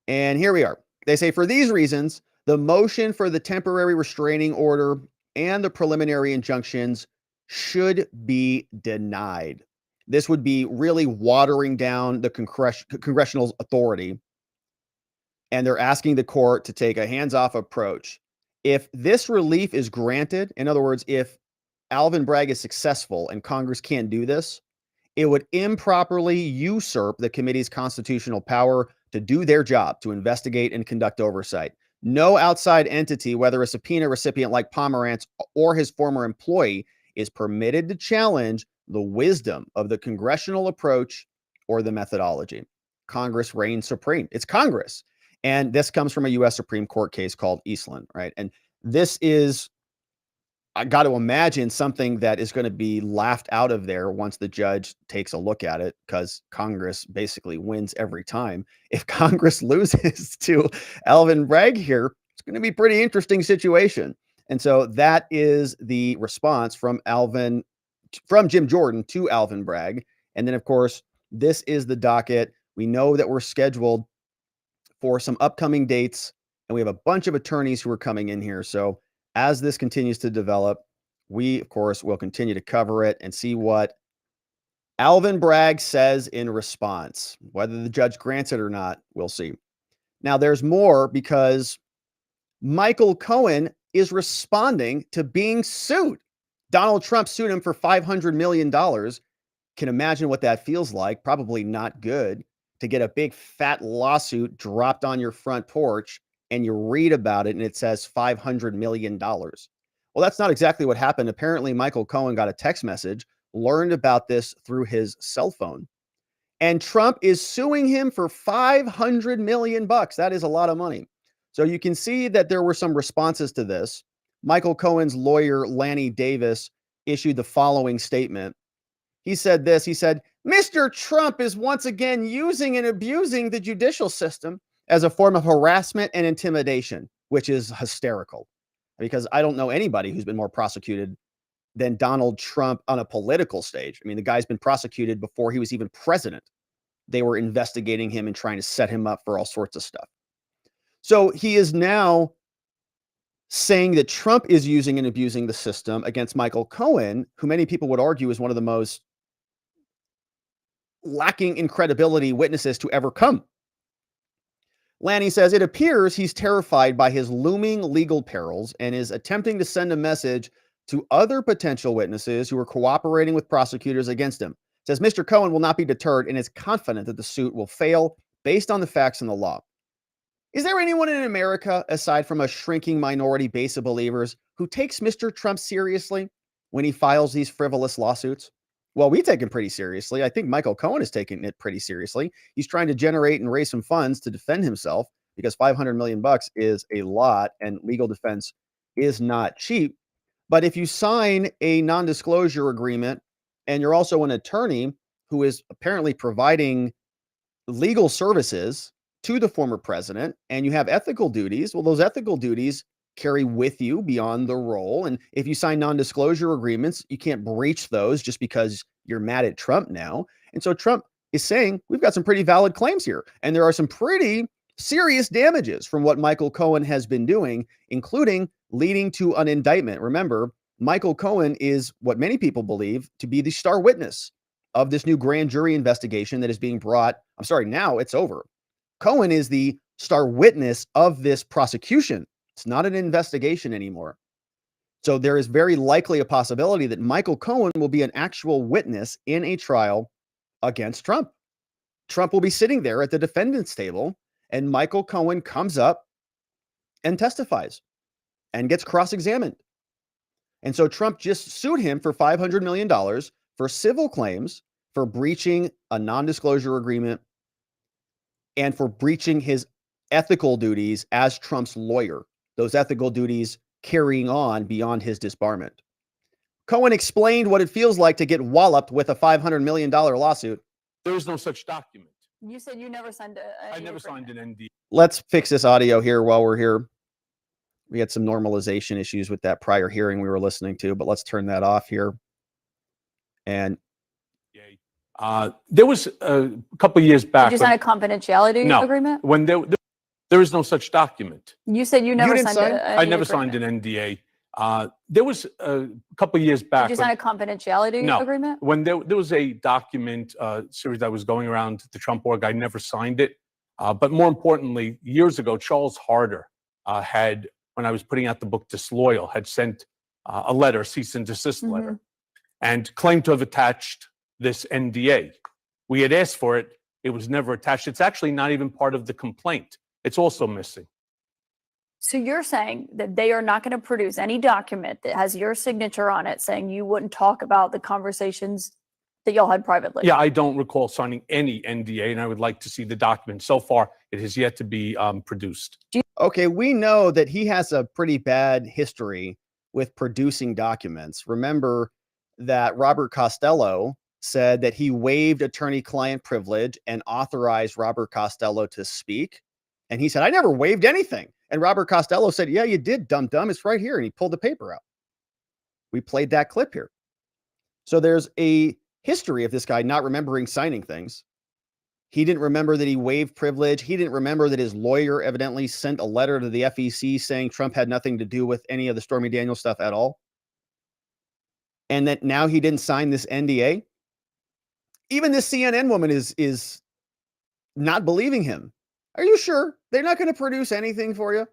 And here we are. They say, for these reasons, the motion for the temporary restraining order and the preliminary injunctions should be denied. This would be really watering down the congressional authority. And they're asking the court to take a hands-off approach. If this relief is granted, in other words, if Alvin Bragg is successful and Congress can't do this, it would improperly usurp the committee's constitutional power to do their job, to investigate and conduct oversight. No outside entity, whether a subpoena recipient like Pomerantz or his former employee, is permitted to challenge the wisdom of the congressional approach or the methodology. Congress reigns supreme. It's Congress. And this comes from a U.S. Supreme Court case called Eastland, right? And this is, I got to imagine, something that is going to be laughed out of there once the judge takes a look at it, because Congress basically wins every time. If Congress loses to Alvin Bragg here, it's going to be a pretty interesting situation. And so that is the response from Jim Jordan to Alvin Bragg. And then, of course, this is the docket. We know that we're scheduled for some upcoming dates, and we have a bunch of attorneys who are coming in here. So as this continues to develop, We, of course, will continue to cover it and see what Alvin Bragg says in response. Whether the judge grants it or not, we'll see. Now, there's more because Michael Cohen is responding to being sued. Donald Trump sued him for $500 million. Can imagine what that feels like. Probably not good to get a big fat lawsuit dropped on your front porch and you read about it and it says $500 million. Well, that's not exactly what happened. Apparently, Michael Cohen got a text message, learned about this through his cell phone, and Trump is suing him for $500 million. That is a lot of money. So you can see that there were some responses to this. Michael Cohen's lawyer, Lanny Davis, issued the following statement. He said this, he said, Mr. Trump is once again using and abusing the judicial system as a form of harassment and intimidation, which is hysterical because I don't know anybody who's been more prosecuted than Donald Trump on a political stage. I mean, the guy's been prosecuted before he was even president. They were investigating him and trying to set him up for all sorts of stuff. So he is now saying that Trump is using and abusing the system against Michael Cohen, who many people would argue is one of the most lacking in credibility witnesses to ever come. Lanny says, it appears he's terrified by his looming legal perils and is attempting to send a message to other potential witnesses who are cooperating with prosecutors against him. Says Mr. Cohen will not be deterred and is confident that the suit will fail based on the facts and the law. Is there anyone in America, aside from a shrinking minority base of believers, who takes Mr. Trump seriously when he files these frivolous lawsuits? Well, we take him pretty seriously. I think Michael Cohen is taking it pretty seriously. He's trying to generate and raise some funds to defend himself because $500 million is a lot and legal defense is not cheap. But if you sign a non-disclosure agreement and you're also an attorney who is apparently providing legal services to the former president and you have ethical duties, well, those ethical duties carry with you beyond the role. And if you sign non-disclosure agreements, you can't breach those just because you're mad at Trump now. And so Trump is saying we've got some pretty valid claims here. And there are some pretty serious damages from what Michael Cohen has been doing, including leading to an indictment. Remember, Michael Cohen is what many people believe to be the star witness of this new grand jury investigation that is being brought. I'm sorry, now it's over. Cohen is the star witness of this prosecution. It's not an investigation anymore. So there is very likely a possibility that Michael Cohen will be an actual witness in a trial against Trump. Trump will be sitting there at the defendant's table, and Michael Cohen comes up and testifies and gets cross-examined. And so Trump just sued him for $500 million for civil claims for breaching a non-disclosure agreement and for breaching his ethical duties as Trump's lawyer. Those ethical duties carrying on beyond his disbarment. Cohen explained what it feels like to get walloped with a $500 million lawsuit. There is no such document. You said you never signed a. I never signed an NDA. Let's fix this audio here while we're here. We had some normalization issues with that prior hearing we were listening to, but let's turn that off here. And there was a couple of years back. Did you sign a confidentiality agreement? When there is no such document. You said you never signed I never signed an NDA. There was a couple of years back. Did you sign a confidentiality agreement? When there was a document series that was going around the Trump org, I never signed it. But more importantly, years ago, Charles Harder had, when I was putting out the book Disloyal, had sent a letter, a cease and desist letter, and claimed to have attached this NDA. We had asked for it. It was never attached. It's actually not even part of the complaint. It's also missing. So you're saying that they are not going to produce any document that has your signature on it saying you wouldn't talk about the conversations that y'all had privately? Yeah, I don't recall signing any NDA, and I would like to see the document. So far, it has yet to be produced. Okay, we know that he has a pretty bad history with producing documents. Remember that Robert Costello said that he waived attorney-client privilege and authorized Robert Costello to speak. And he said, I never waived anything. And Robert Costello said, yeah, you did, dum-dum. It's right here. And he pulled the paper out. We played that clip here. So there's a history of this guy not remembering signing things. He didn't remember that he waived privilege. He didn't remember that his lawyer evidently sent a letter to the FEC saying Trump had nothing to do with any of the Stormy Daniels stuff at all. and that now he didn't sign this NDA. Even this CNN woman is not believing him. Are you sure they're not going to produce anything for you?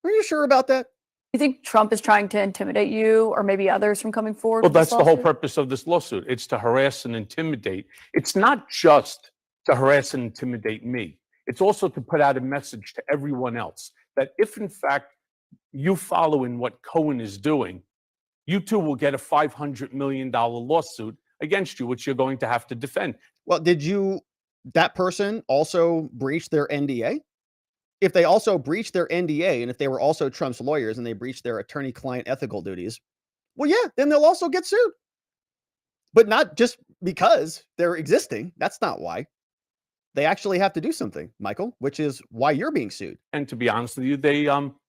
Are you sure about that? You think Trump is trying to intimidate you or maybe others from coming forward? Well, with this that's the whole lawsuit? purpose of this lawsuit. It's to harass and intimidate. It's not just to harass and intimidate me. It's also to put out a message to everyone else that if in fact you follow in what Cohen is doing, you too will get a $500 million lawsuit against you, which you're going to have to defend. Well, that person also breach their NDA? If they also breached their NDA and if they were also Trump's lawyers and they breached their attorney-client ethical duties, well, yeah, then they'll also get sued. But not just because they're existing. That's not why. They actually have to do something, Michael, which is why you're being sued. And to be honest with you,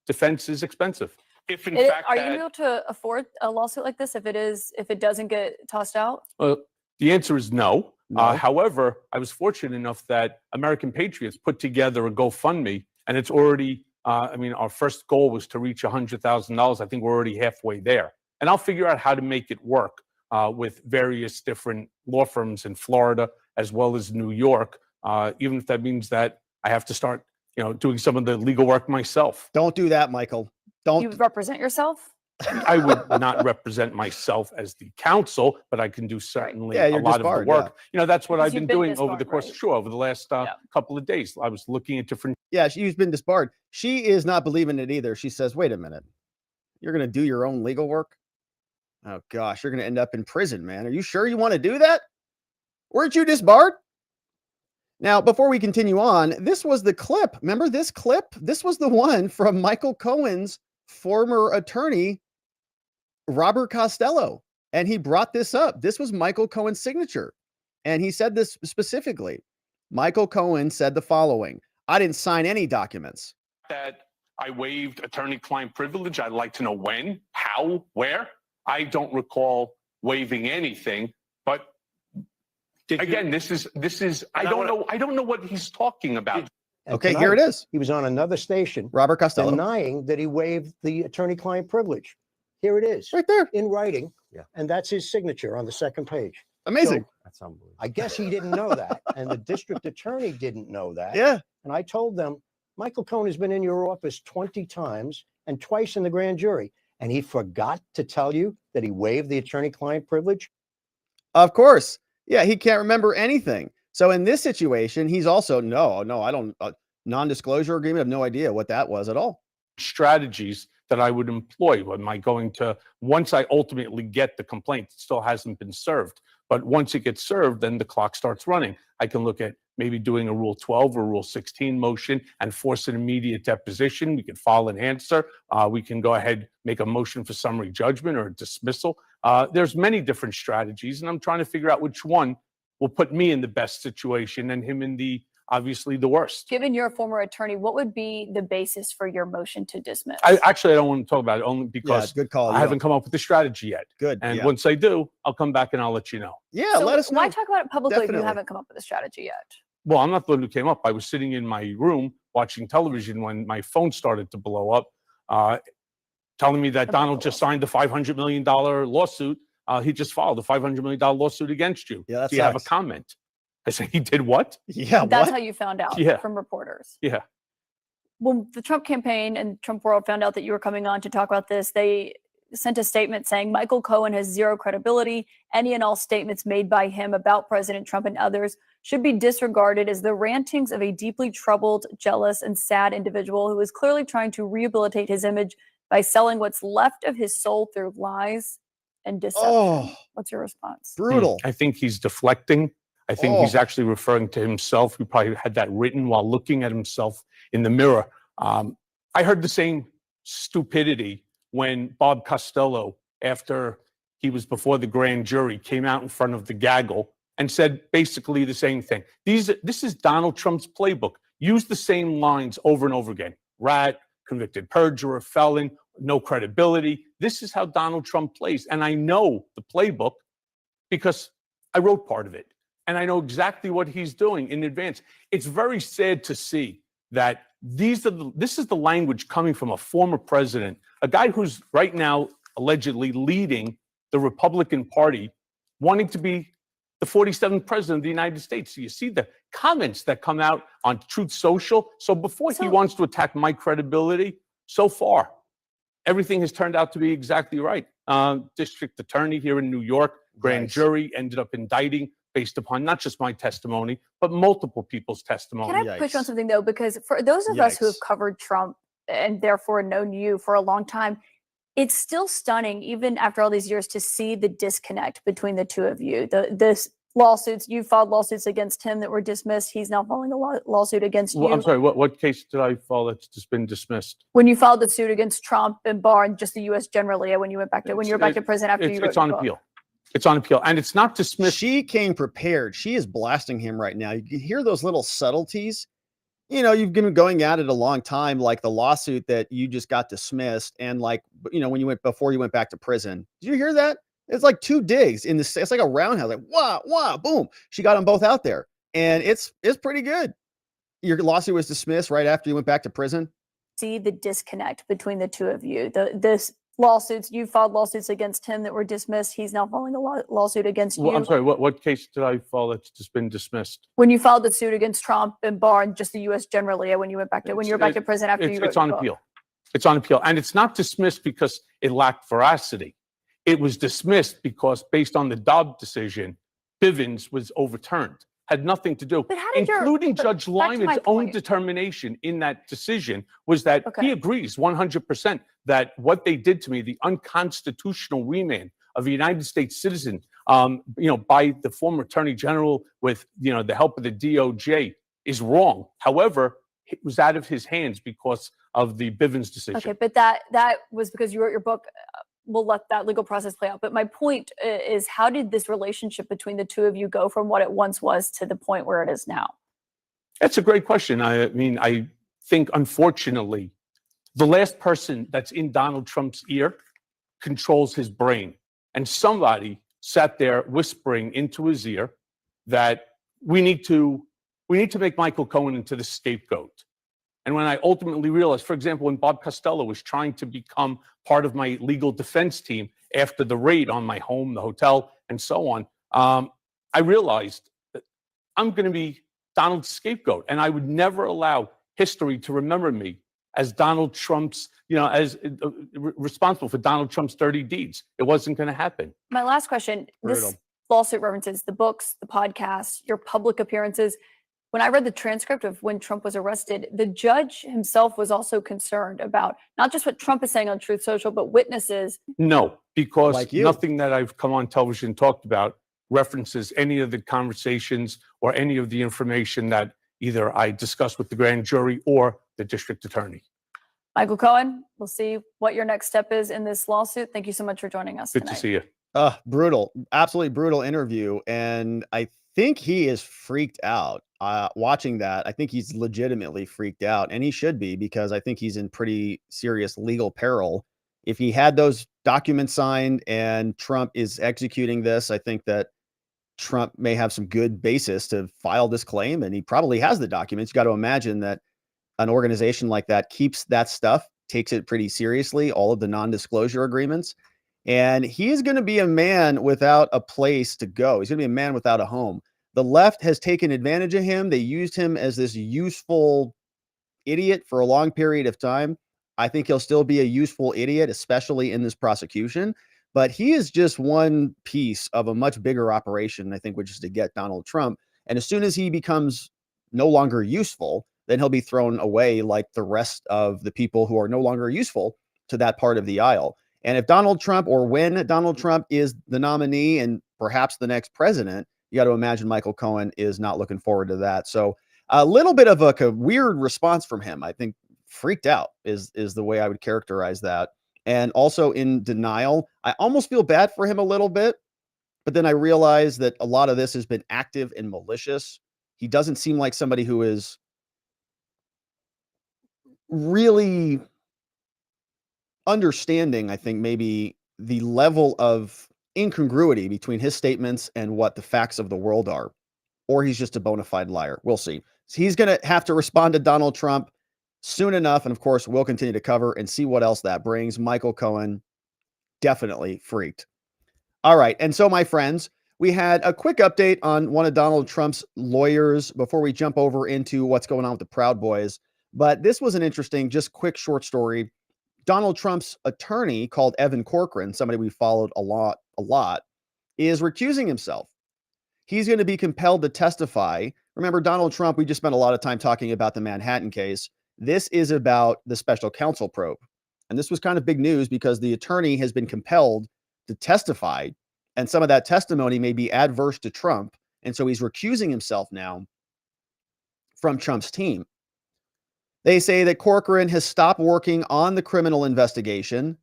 defense is expensive. If in Are fact you going to be able to afford a lawsuit like this if it doesn't get tossed out? the answer is no. No. However, I was fortunate enough that American Patriots put together a GoFundMe, and it's already, our first goal was to reach $100,000. I think we're already halfway there. And I'll figure out how to make it work with various different law firms in Florida as well as New York, even if that means that I have to start, doing some of the legal work myself. Don't do that, Michael. You represent yourself? I would not represent myself as the counsel, but I can do certainly Yeah, a you're lot of the disbarred, work. That's what Because I've been you've been doing over the disbarred, course, right? sure, over the last couple of days. I was looking at different. Yeah, she's been disbarred. She is not believing it either. She says, wait a minute. You're going to do your own legal work? Oh, gosh, you're going to end up in prison, man. Are you sure you want to do that? Weren't you disbarred? Now, before we continue on, this was the clip. Remember this clip? This was the one from Michael Cohen's former attorney, Robert Costello. And he brought this up. This was Michael Cohen's signature. And he said this specifically. Michael Cohen said the following: I didn't sign any documents. That I waived attorney-client privilege. I'd like to know when, how, where. I don't recall waiving anything, but again, this is. I don't know what he's talking about. And Okay, here it tonight, is. He was on another station Robert Costello. denying that he waived the attorney-client privilege. Here it is, Right there. in writing. Yeah. And that's his signature on the second page. Amazing. That's unbelievable. I guess he didn't know that, and the district attorney didn't know that. Yeah. And I told them, Michael Cohen has been in your office 20 times and twice in the grand jury, and he forgot to tell you that he waived the attorney-client privilege. Of course. Yeah, he can't remember anything. So in this situation, he's also, no, I don't, non-disclosure agreement. I have no idea what that was at all. Strategies that I would employ. Am I going to, once I ultimately get the complaint, it still hasn't been served, but once it gets served, then the clock starts running. I can look at maybe doing a Rule 12 or Rule 16 motion and force an immediate deposition. We can file an answer. We can go ahead, make a motion for summary judgment or dismissal. There's many different strategies, and I'm trying to figure out which one will put me in the best situation and him in the, obviously, the worst. Given you're a former attorney, what would be the basis for your motion to dismiss? I don't want to talk about it only Yeah, because good call. I haven't come up with the strategy yet. Good. And yeah. once I do, I'll come back and I'll let you know. Yeah, So let us know. why talk about it publicly if Definitely. you haven't come up with a strategy yet? Well, I'm not the one who came up. I was sitting in my room watching television when my phone started to blow up, telling me that Donald just signed a $500 million lawsuit. He just filed a $500 million lawsuit against you. Yeah, that Do you have a sucks. comment? I said, he did what? Yeah, That's what? how you found out Yeah. from reporters. Yeah. When the Trump campaign and Trump world found out that you were coming on to talk about this, they sent a statement saying Michael Cohen has zero credibility. Any and all statements made by him about President Trump and others should be disregarded as the rantings of a deeply troubled, jealous, and sad individual who is clearly trying to rehabilitate his image by selling what's left of his soul through lies and deception. Oh. What's your response? Brutal. I think he's deflecting. I think he's Oh. actually referring to himself. He probably had that written while looking at himself in the mirror. I heard the same stupidity when Bob Costello, after he was before the grand jury, came out in front of the gaggle and said basically the same thing. This is Donald Trump's playbook. Use the same lines over and over again. Rat, convicted perjurer, felon, no credibility. This is how Donald Trump plays. And I know the playbook because I wrote part of it. And I know exactly what he's doing in advance. It's very sad to see that this is the language coming from a former president, a guy who's right now allegedly leading the Republican Party wanting to be the 47th president of the United States. So you see the comments that come out on Truth Social. So before he wants to attack my credibility, so far, everything has turned out to be exactly right. District attorney here in New York, grand jury ended up indicting based upon not just my testimony, but multiple people's testimony. Can I push you on something though? Because for those of us who have covered Trump and therefore known you for a long time, it's still stunning, even after all these years, to see the disconnect between the two of you. This lawsuits, you filed lawsuits against him that were dismissed. He's now filing a lawsuit against you. I'm sorry, what case did I file that's just been dismissed? When you filed the suit against Trump and Barr and just the U.S. generally, when you went back to when you were back to prison after you wrote it's on your book. appeal. It's on appeal, and it's not dismissed. She came prepared. She is blasting him right now. You can hear those little subtleties. You know, you've been going at it a long time, like the lawsuit that you just got dismissed, and like, you know, when you went before you went back to prison. Did you hear that? It's like 2 digs in this. It's like a roundhouse, like wah, boom. She got them both out there, and it's pretty good. Your lawsuit was dismissed right after you went back to prison. See the disconnect between the two of you. This lawsuits, you filed lawsuits against him that were dismissed. He's now filing a lawsuit against you. I'm sorry, what case did I file that's just been dismissed? When you filed the suit against Trump and Barr and just the U.S. generally, when you went back to when you were back to prison after you wrote it's on your book. appeal. It's on appeal, and it's not dismissed because it lacked veracity. It was dismissed because, based on the Dobbs decision, Bivens was overturned. Had nothing to do, But how did including Judge back to my Lyman's own point. determination in that decision was that Okay. he agrees 100% that what they did to me, the unconstitutional remand of a United States citizen, by the former Attorney General with, the help of the DOJ, is wrong. However, it was out of his hands because of the Bivens decision. Okay, but that was because you wrote your book. We'll let that legal process play out. But my point is, how did this relationship between the two of you go from what it once was to the point where it is now? That's a great question. I mean, I think, unfortunately, the last person that's in Donald Trump's ear controls his brain. And somebody sat there whispering into his ear that we need to make Michael Cohen into the scapegoat. And when I ultimately realized, for example, when Bob Costello was trying to become part of my legal defense team after the raid on my home, the hotel, and so on, I realized that I'm going to be Donald's scapegoat. And I would never allow history to remember me as Donald Trump's, as responsible for Donald Trump's dirty deeds. It wasn't going to happen. My last question, this lawsuit references the books, the podcasts, your public appearances. When I read the transcript of when Trump was arrested, the judge himself was also concerned about not just what Trump is saying on Truth Social, but witnesses. No, because Like you. nothing that I've come on television and talked about references any of the conversations or any of the information that either I discussed with the grand jury or the district attorney. Michael Cohen, we'll see what your next step is in this lawsuit. Thank you so much for joining us Good tonight. to see you. Brutal, absolutely brutal interview. And I think he is freaked out. Watching that, I think he's legitimately freaked out, and he should be, because I think he's in pretty serious legal peril. If he had those documents signed and Trump is executing this, I think that Trump may have some good basis to file this claim, and he probably has the documents. You got to imagine that an organization like that keeps that stuff, takes it pretty seriously, all of the non-disclosure agreements. And he is going to be a man without a place to go. He's going to be a man without a home. The left has taken advantage of him. They used him as this useful idiot for a long period of time. I think he'll still be a useful idiot, especially in this prosecution. But he is just one piece of a much bigger operation, I think, which is to get Donald Trump. And as soon as he becomes no longer useful, then he'll be thrown away like the rest of the people who are no longer useful to that part of the aisle. And if Donald Trump, or when Donald Trump is the nominee and perhaps the next president, you got to imagine Michael Cohen is not looking forward to that. So a little bit of a weird response from him. I think freaked out is the way I would characterize that. And also in denial. I almost feel bad for him a little bit, but then I realize that a lot of this has been active and malicious. He doesn't seem like somebody who is really understanding, I think, maybe the level of incongruity between his statements and what the facts of the world are, or he's just a bona fide liar. We'll see. So he's going to have to respond to Donald Trump soon enough. And of course, we'll continue to cover and see what else that brings. Michael Cohen, definitely freaked. All right. And so, my friends, we had a quick update on one of Donald Trump's lawyers before we jump over into what's going on with the Proud Boys. But this was an interesting, just quick short story. Donald Trump's attorney, called Evan Corcoran, somebody we followed a lot, is recusing himself. He's going to be compelled to testify. Remember, Donald Trump, we just spent a lot of time talking about the Manhattan case. This is about the special counsel probe. And this was kind of big news because the attorney has been compelled to testify, and some of that testimony may be adverse to Trump. And so he's recusing himself now from Trump's team. They say that Corcoran has stopped working on the criminal investigation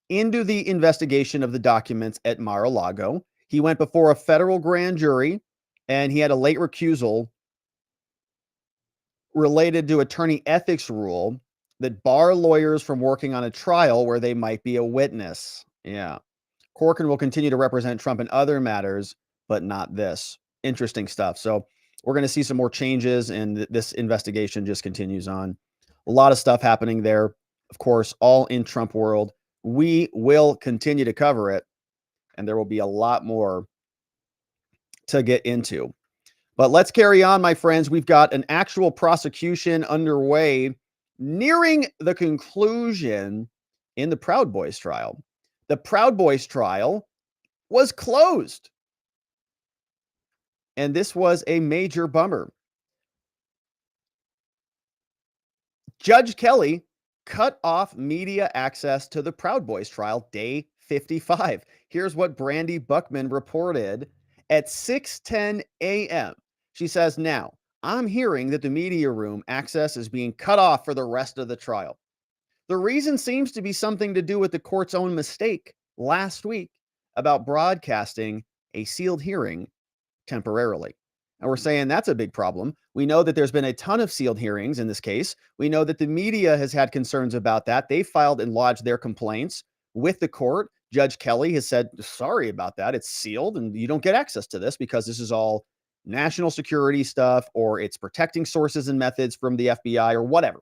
into the investigation of the documents at Mar-a-Lago. He went before a federal grand jury, and he had a late recusal related to attorney ethics rule that bar lawyers from working on a trial where they might be a witness. Yeah. Corcoran will continue to represent Trump in other matters, but not this. Interesting stuff. So we're going to see some more changes, and this investigation just continues on. A lot of stuff happening there, of course, all in Trump world. We will continue to cover it, and there will be a lot more to get into. But let's carry on, my friends. We've got an actual prosecution underway, nearing the conclusion in the Proud Boys trial. The Proud Boys trial was closed, and this was a major bummer. Judge Kelly cut off media access to the Proud Boys trial day 55. Here's what Brandi Buckman reported at 6:10 a.m. She says, "Now, I'm hearing that the media room access is being cut off for the rest of the trial. The reason seems to be something to do with the court's own mistake last week about broadcasting a sealed hearing temporarily." And we're saying that's a big problem. We know that there's been a ton of sealed hearings in this case. We know that the media has had concerns about that. They filed and lodged their complaints with the court. Judge Kelly has said, sorry about that. It's sealed and you don't get access to this because this is all national security stuff, or it's protecting sources and methods from the FBI or whatever.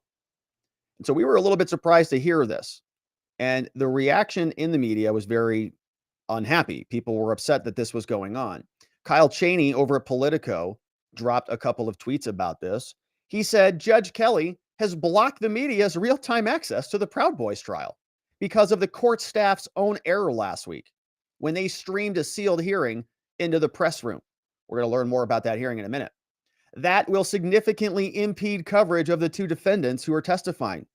And so we were a little bit surprised to hear this. And the reaction in the media was very unhappy. People were upset that this was going on. Kyle Cheney over at Politico dropped a couple of tweets about this. He said, Judge Kelly has blocked the media's real-time access to the Proud Boys trial because of the court staff's own error last week when they streamed a sealed hearing into the press room. We're going to learn more about that hearing in a minute. That will significantly impede coverage of the two defendants who are testifying.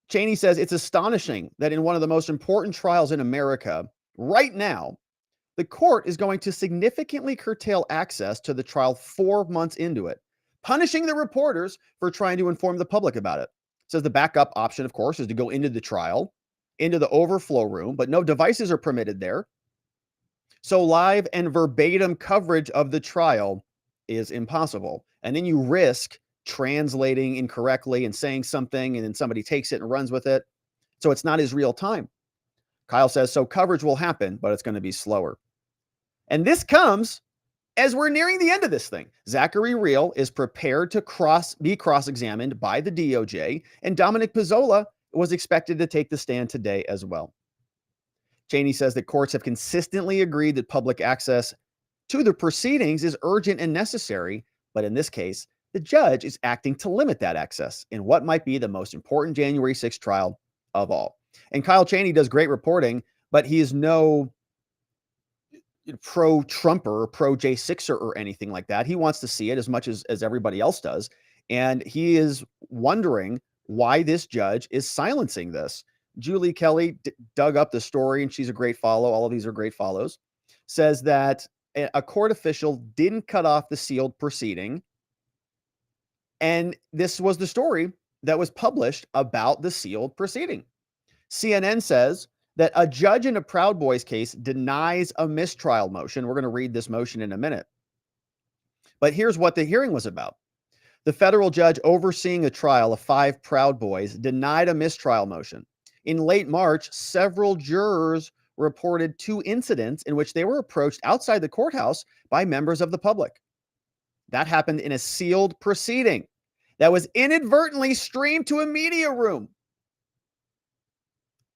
Cheney says it's astonishing that in one of the most important trials in America right now, the court is going to significantly curtail access to the trial 4 months into it, punishing the reporters for trying to inform the public about it. Says the backup option, of course, is to go into the trial, into the overflow room, but no devices are permitted there. So live and verbatim coverage of the trial is impossible. And then you risk translating incorrectly and saying something, and then somebody takes it and runs with it. So it's not as real time. Kyle says, so coverage will happen, but it's going to be slower. And this comes as we're nearing the end of this thing. Zachary Rehl is prepared to be cross-examined by the DOJ, and Dominic Pizzola was expected to take the stand today as well. Cheney says that courts have consistently agreed that public access to the proceedings is urgent and necessary, but in this case, the judge is acting to limit that access in what might be the most important January 6th trial of all. And Kyle Cheney does great reporting, but he is no pro-Trumper or pro-J6er or anything like that. He wants to see it as much as everybody else does. And he is wondering why this judge is silencing this. Julie Kelly dug up the story, and she's a great follow. All of these are great follows. Says that a court official didn't cut off the sealed proceeding. And this was the story that was published about the sealed proceeding. CNN says that a judge in a Proud Boys case denies a mistrial motion. We're going to read this motion in a minute. But here's what the hearing was about. The federal judge overseeing a trial of 5 Proud Boys denied a mistrial motion. In late March, several jurors reported 2 incidents in which they were approached outside the courthouse by members of the public. That happened in a sealed proceeding that was inadvertently streamed to a media room.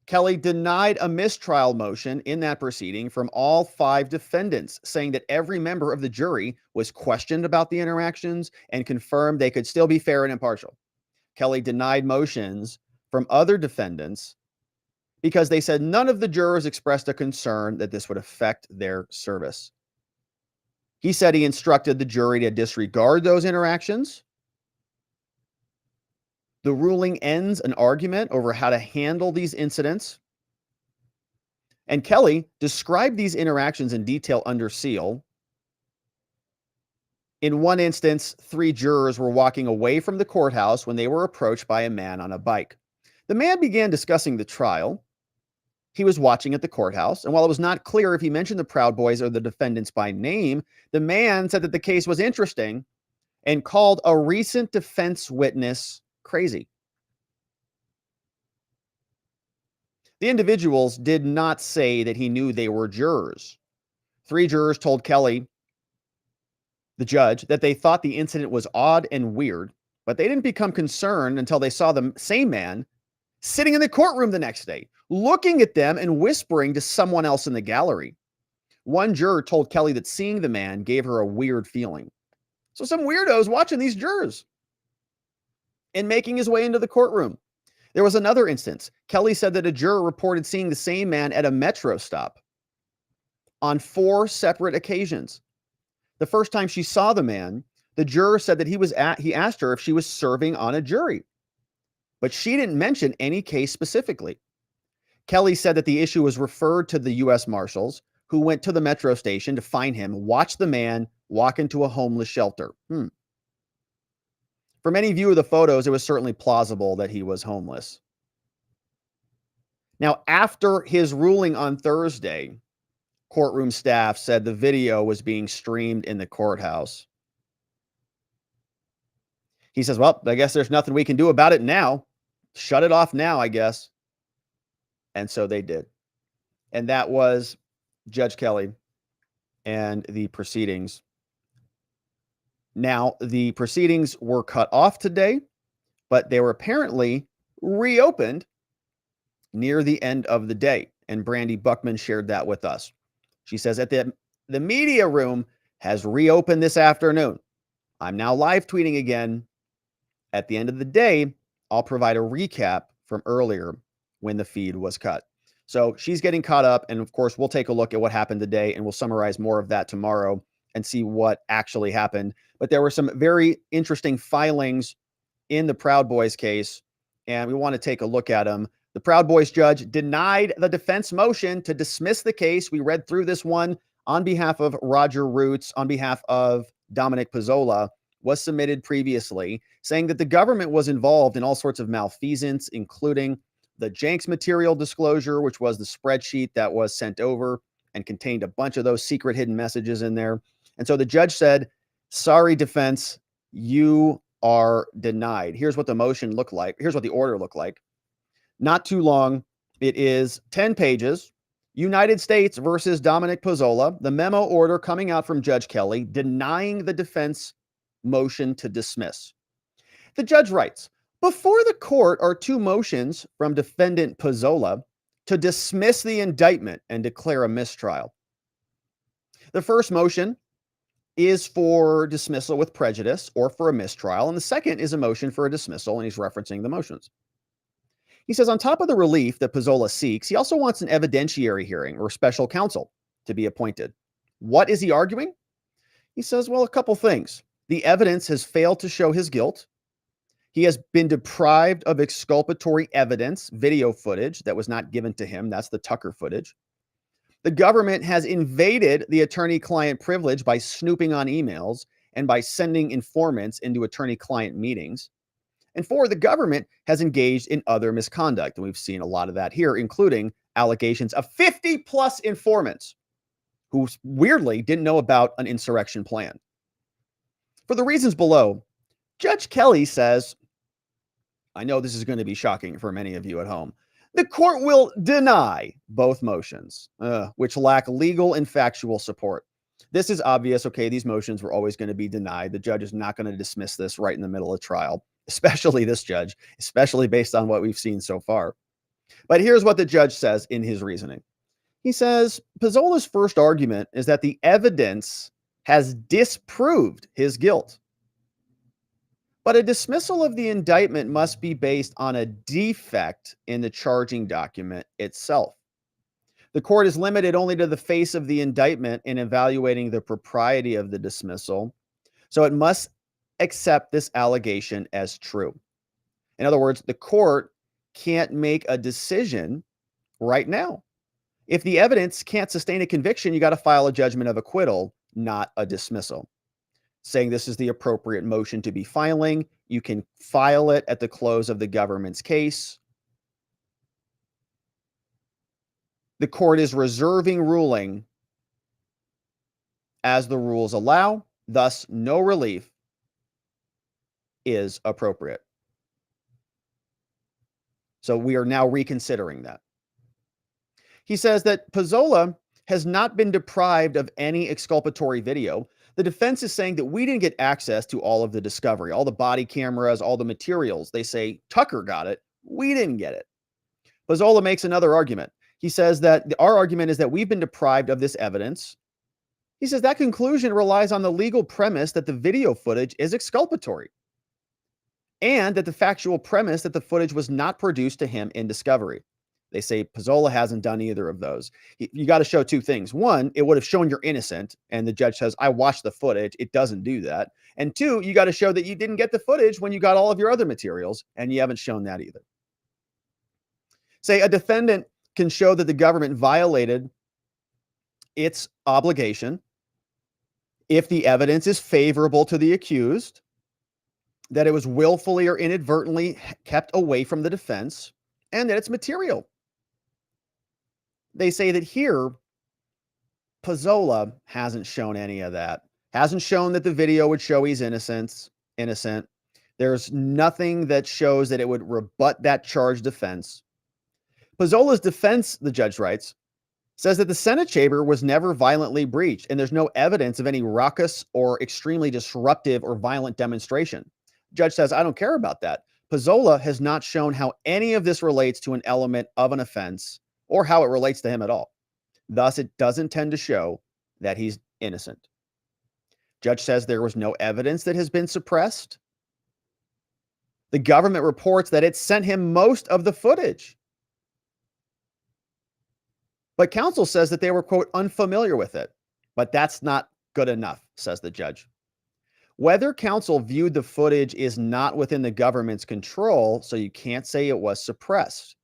Kelly denied a mistrial motion in that proceeding from all 5 defendants, saying that every member of the jury was questioned about the interactions and confirmed they could still be fair and impartial. Kelly denied motions from other defendants because they said none of the jurors expressed a concern that this would affect their service. He said he instructed the jury to disregard those interactions. The ruling ends an argument over how to handle these incidents. And Kelly described these interactions in detail under seal. In one instance, 3 jurors were walking away from the courthouse when they were approached by a man on a bike. The man began discussing the trial. He was watching at the courthouse, and while it was not clear if he mentioned the Proud Boys or the defendants by name, the man said that the case was interesting and called a recent defense witness crazy. The individuals did not say that he knew they were jurors. 3 jurors told Kelly, the judge, that they thought the incident was odd and weird, but they didn't become concerned until they saw the same man sitting in the courtroom the next day, looking at them and whispering to someone else in the gallery. One juror told Kelly that seeing the man gave her a weird feeling. So some weirdo's watching these jurors and making his way into the courtroom. There was another instance. Kelly said that a juror reported seeing the same man at a metro stop on 4 separate occasions. The first time she saw the man, the juror said that he asked her if she was serving on a jury, but she didn't mention any case specifically. Kelly said that the issue was referred to the U.S. Marshals, who went to the metro station to find him, watch the man walk into a homeless shelter. From any view of the photos, it was certainly plausible that he was homeless. Now, after his ruling on Thursday, courtroom staff said the video was being streamed in the courthouse. He says, well, I guess there's nothing we can do about it now. Shut it off now, I guess. And so they did. And that was Judge Kelly and the proceedings. Now, the proceedings were cut off today, but they were apparently reopened near the end of the day. And Brandi Buckman shared that with us. She says that the media room has reopened this afternoon. I'm now live tweeting again. At the end of the day, I'll provide a recap from earlier when the feed was cut. So she's getting caught up. And of course, we'll take a look at what happened today and we'll summarize more of that tomorrow and see what actually happened. But there were some very interesting filings in the Proud Boys case, and we want to take a look at them. The Proud Boys judge denied the defense motion to dismiss the case. We read through this one on behalf of Roger Roots, on behalf of Dominic Pizzola, was submitted previously, saying that the government was involved in all sorts of malfeasance, including the Jenks material disclosure, which was the spreadsheet that was sent over and contained a bunch of those secret hidden messages in there. And so the judge said, sorry, defense, you are denied. Here's what the motion looked like. Here's what the order looked like. Not too long. It is 10 pages. United States versus Dominic Pizzola, the memo order coming out from Judge Kelly denying the defense motion to dismiss. The judge writes, before the court are 2 motions from defendant Pizzola to dismiss the indictment and declare a mistrial. The first motion is for dismissal with prejudice or for a mistrial, and the second is a motion for a dismissal, and he's referencing the motions. He says on top of the relief that Pizzola seeks, he also wants an evidentiary hearing or special counsel to be appointed. What is he arguing? He says, well, a couple things. The evidence has failed to show his guilt. He has been deprived of exculpatory evidence, video footage that was not given to him. That's the Tucker footage. The government has invaded the attorney-client privilege by snooping on emails and by sending informants into attorney-client meetings. And 4, the government has engaged in other misconduct. And we've seen a lot of that here, including allegations of 50+ informants who weirdly didn't know about an insurrection plan. For the reasons below, Judge Kelly says, I know this is going to be shocking for many of you at home, the court will deny both motions, which lack legal and factual support. This is obvious. Okay, these motions were always going to be denied. The judge is not going to dismiss this right in the middle of trial, especially this judge, especially based on what we've seen so far. But here's what the judge says in his reasoning. He says Pezzola's first argument is that the evidence has disproved his guilt. But a dismissal of the indictment must be based on a defect in the charging document itself. The court is limited only to the face of the indictment in evaluating the propriety of the dismissal, so it must accept this allegation as true. In other words, the court can't make a decision right now. If the evidence can't sustain a conviction, you got to file a judgment of acquittal, not a dismissal. Saying this is the appropriate motion to be filing, you can file it at the close of the government's case. The court is reserving ruling as the rules allow, thus no relief is appropriate. So we are now reconsidering that. He says that Pezzola has not been deprived of any exculpatory video. The defense is saying that we didn't get access to all of the discovery, all the body cameras, all the materials. They say Tucker got it. We didn't get it. Pezzola makes another argument. He says that our argument is that we've been deprived of this evidence. He says that conclusion relies on the legal premise that the video footage is exculpatory and that the factual premise that the footage was not produced to him in discovery. They say Pezzola hasn't done either of those. You got to show two things. One, it would have shown you're innocent, and the judge says, I watched the footage. It doesn't do that. And two, you got to show that you didn't get the footage when you got all of your other materials, and you haven't shown that either. Say a defendant can show that the government violated its obligation if the evidence is favorable to the accused, that it was willfully or inadvertently kept away from the defense, and that it's material. They say that here, Pezzola hasn't shown any of that. Hasn't shown that the video would show he's innocent. There's nothing that shows that it would rebut that charged defense. Pezzola's defense, the judge writes, says that the Senate chamber was never violently breached, and there's no evidence of any raucous or extremely disruptive or violent demonstration. Judge says, I don't care about that. Pezzola has not shown how any of this relates to an element of an offense or how it relates to him at all. Thus, it doesn't tend to show that he's innocent. Judge says there was no evidence that has been suppressed. The government reports that it sent him most of the footage. But counsel says that they were, quote, unfamiliar with it. But that's not good enough, says the judge. Whether counsel viewed the footage is not within the government's control, so you can't say it was suppressed.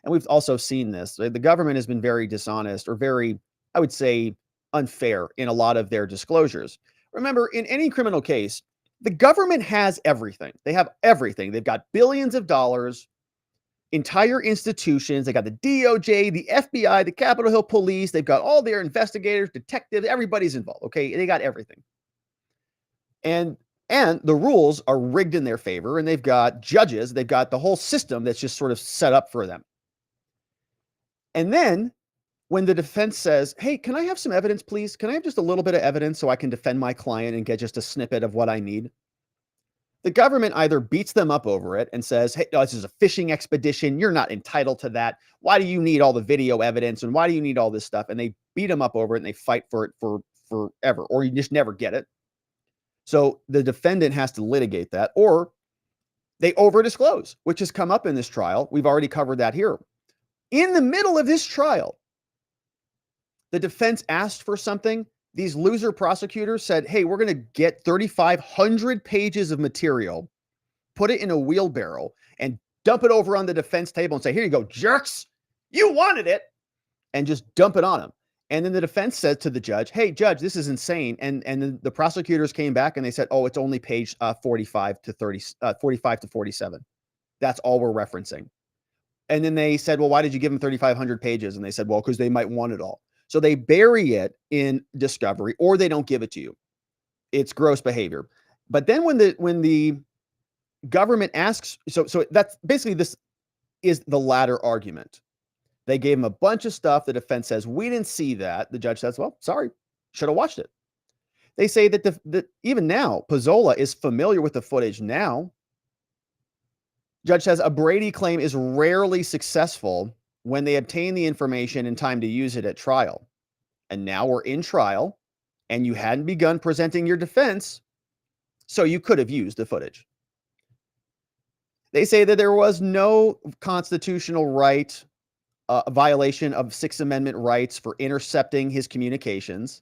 And we've also seen this. The government has been very dishonest or very, I would say, unfair in a lot of their disclosures. Remember, in any criminal case, the government has everything. They have everything. They've got billions of dollars, entire institutions. They got the DOJ, the FBI, the Capitol Hill Police. They've got all their investigators, detectives. Everybody's involved. Okay, they got everything. And the rules are rigged in their favor, and they've got judges. They've got the whole system that's just sort of set up for them. And then when the defense says, hey, can I have some evidence, please? Can I have just a little bit of evidence so I can defend my client and get just a snippet of what I need? The government either beats them up over it and says, hey, no, this is a fishing expedition. You're not entitled to that. Why do you need all the video evidence? And why do you need all this stuff? And they beat them up over it and they fight for it for forever, or you just never get it. So the defendant has to litigate that, or they over-disclose, which has come up in this trial. We've already covered that here. In the middle of this trial, the defense asked for something. These loser prosecutors said, hey, we're going to get 3,500 pages of material, put it in a wheelbarrow, and dump it over on the defense table and say, here you go, jerks. You wanted it. And just dump it on them. And then the defense said to the judge, hey, judge, this is insane. And then the prosecutors came back and they said, oh, it's only page 45 to 47. That's all we're referencing. And then they said, well, why did you give them 3,500 pages? And they said, well, because they might want it all. So they bury it in discovery, or they don't give it to you. It's gross behavior. But then when the government asks, so that's basically, this is the latter argument. They gave him a bunch of stuff. The defense says, we didn't see that. The judge says, well, sorry, should have watched it. They say that even now, Pezzola is familiar with the footage now. Judge says a Brady claim is rarely successful when they obtained the information in time to use it at trial. And now we're in trial, and you hadn't begun presenting your defense, so you could have used the footage. They say that there was no constitutional right, violation of Sixth Amendment rights for intercepting his communications.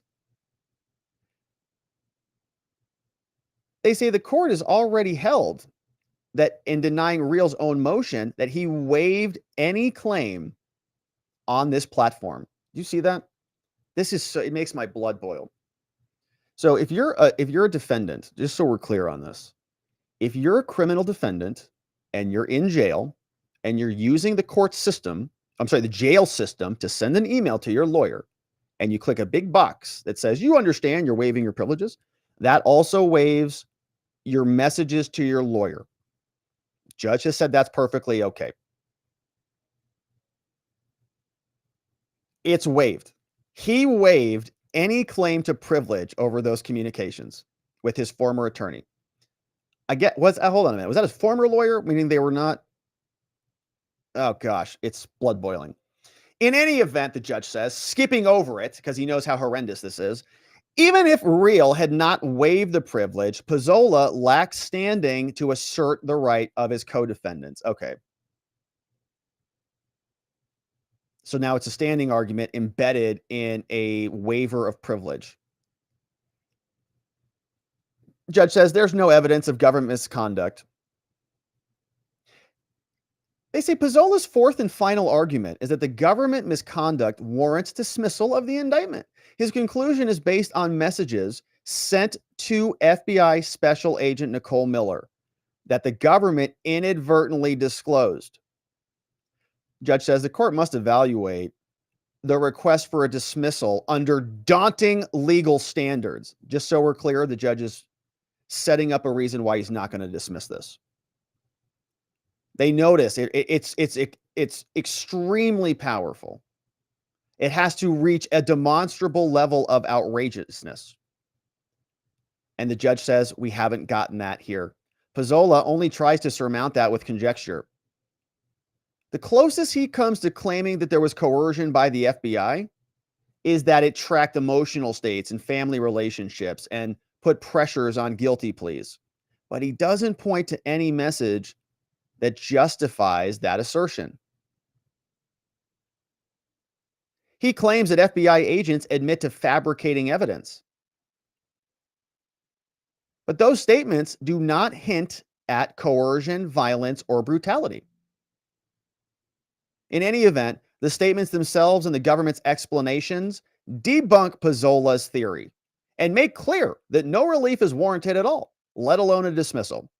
They say the court has already held that in denying Rehl's own motion, that he waived any claim on this platform. You see that? This is so, it makes my blood boil. So if you're a defendant, just so we're clear on this, if you're a criminal defendant and you're in jail and you're using the court system, the jail system, to send an email to your lawyer, and you click a big box that says you understand you're waiving your privileges, that also waives your messages to your lawyer. Judge has said that's perfectly okay. It's waived. He waived any claim to privilege over those communications with his former attorney. Hold on a minute. Was that his former lawyer? Meaning they were not? Oh gosh, it's blood boiling. In any event, the judge says, skipping over it because he knows how horrendous this is, even if Rehl had not waived the privilege, Pezzola lacks standing to assert the right of his co-defendants. Okay. So now it's a standing argument embedded in a waiver of privilege. Judge says there's no evidence of government misconduct. They say Pezzola's fourth and final argument is that the government misconduct warrants dismissal of the indictment. His conclusion is based on messages sent to FBI Special Agent Nicole Miller that the government inadvertently disclosed. Judge says the court must evaluate the request for a dismissal under daunting legal standards. Just so we're clear, the judge is setting up a reason why he's not going to dismiss this. They notice it's extremely powerful. It has to reach a demonstrable level of outrageousness. And the judge says we haven't gotten that here. Pezzola only tries to surmount that with conjecture. The closest he comes to claiming that there was coercion by the FBI is that it tracked emotional states and family relationships and put pressures on guilty pleas. But he doesn't point to any message that justifies that assertion. He claims that FBI agents admit to fabricating evidence. But those statements do not hint at coercion, violence, or brutality. In any event, the statements themselves and the government's explanations debunk Pezzola's theory and make clear that no relief is warranted at all, let alone a dismissal.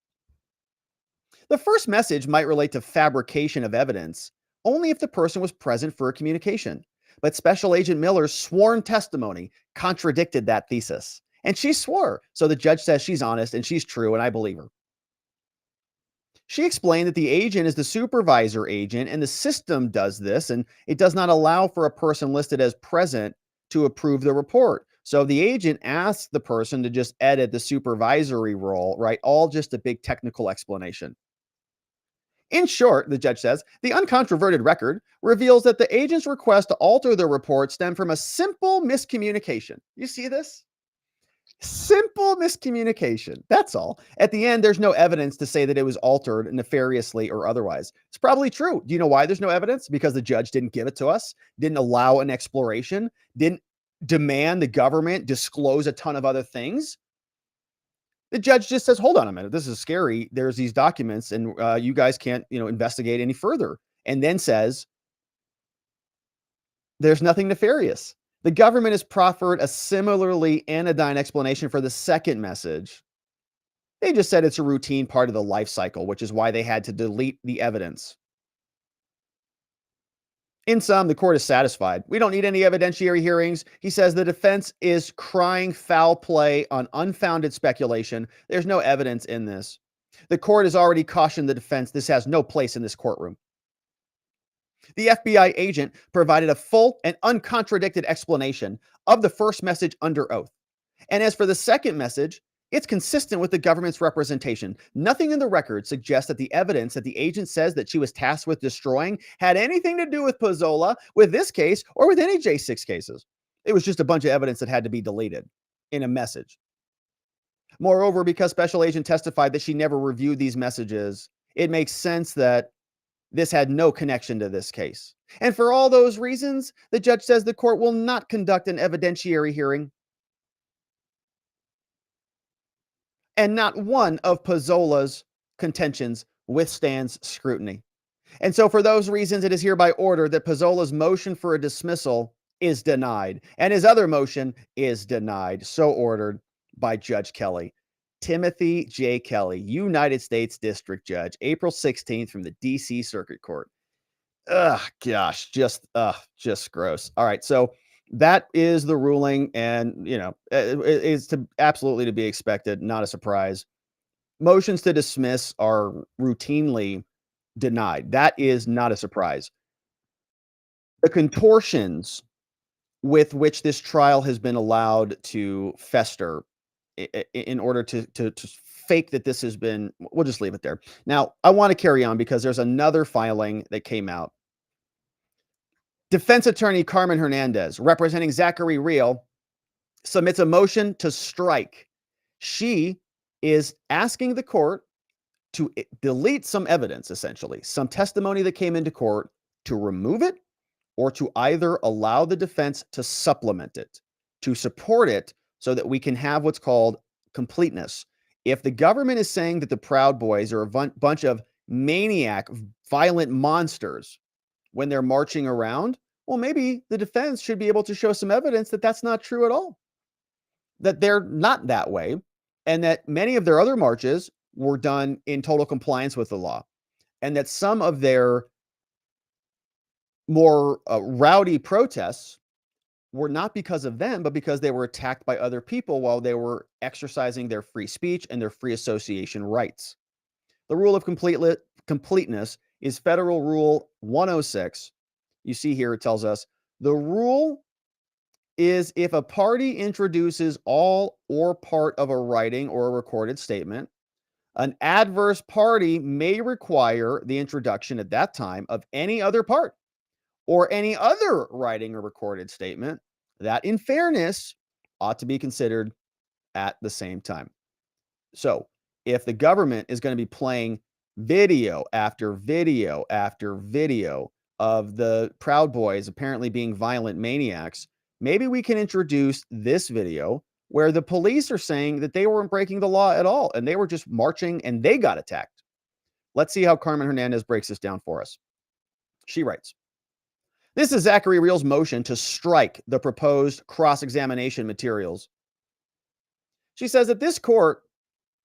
The first message might relate to fabrication of evidence only if the person was present for a communication. But Special Agent Miller's sworn testimony contradicted that thesis. And she swore. So the judge says she's honest and she's true, and I believe her. She explained that the agent is the supervisor agent and the system does this, and it does not allow for a person listed as present to approve the report. So the agent asks the person to just edit the supervisory role, right? All just a big technical explanation. In short, the judge says, the uncontroverted record reveals that the agent's request to alter the report stemmed from a simple miscommunication. You see this? Simple miscommunication. That's all. At the end, there's no evidence to say that it was altered nefariously or otherwise. It's probably true. Do you know why there's no evidence? Because the judge didn't give it to us, didn't allow an exploration, didn't demand the government disclose a ton of other things. The judge just says, hold on a minute, this is scary. There's these documents and you guys can't, investigate any further. And then says, there's nothing nefarious. The government has proffered a similarly anodyne explanation for the second message. They just said it's a routine part of the life cycle, which is why they had to delete the evidence. In sum, the court is satisfied. We don't need any evidentiary hearings. He says the defense is crying foul play on unfounded speculation. There's no evidence in this. The court has already cautioned the defense this has no place in this courtroom. The FBI agent provided a full and uncontradicted explanation of the first message under oath. And as for the second message, It's consistent with the government's representation. Nothing in the record suggests that the evidence that the agent says that she was tasked with destroying had anything to do with Pizzola, with this case, or with any J6 cases. It was just a bunch of evidence that had to be deleted in a message. Moreover, because Special Agent testified that she never reviewed these messages, it makes sense that this had no connection to this case. And for all those reasons, the judge says the court will not conduct an evidentiary hearing. And not one of Pizzola's contentions withstands scrutiny. And so for those reasons, it is hereby ordered that Pizzola's motion for a dismissal is denied, and his other motion is denied. So ordered by Judge Kelly. Timothy J. Kelly, United States District Judge, April 16th from the D.C. Circuit Court. Ugh, gosh, just gross. All right, so that is the ruling, and it is absolutely to be expected, not a surprise. Motions to dismiss are routinely denied. That is not a surprise. The contortions with which this trial has been allowed to fester in order to fake that this has been, we'll just leave it there. Now, I want to carry on because there's another filing that came out. Defense attorney Carmen Hernandez, representing Zachary Rehl, submits a motion to strike. She is asking the court to delete some evidence, essentially, some testimony that came into court, to remove it, or to either allow the defense to supplement it, to support it, so that we can have what's called completeness. If the government is saying that the Proud Boys are a bunch of maniac, violent monsters when they're marching around, well, maybe the defense should be able to show some evidence that that's not true at all, that they're not that way, and that many of their other marches were done in total compliance with the law, and that some of their more rowdy protests were not because of them, but because they were attacked by other people while they were exercising their free speech and their free association rights. The rule of completeness is Federal Rule 106. You see here, it tells us the rule is if a party introduces all or part of a writing or a recorded statement, an adverse party may require the introduction at that time of any other part or any other writing or recorded statement that, in fairness, ought to be considered at the same time. So if the government is going to be playing video after video after video of the Proud Boys apparently being violent maniacs, maybe we can introduce this video where the police are saying that they weren't breaking the law at all and they were just marching and they got attacked. Let's see how Carmen Hernandez breaks this down for us. She writes, "This is Zachary Rehl's motion to strike the proposed cross-examination materials." She says that this court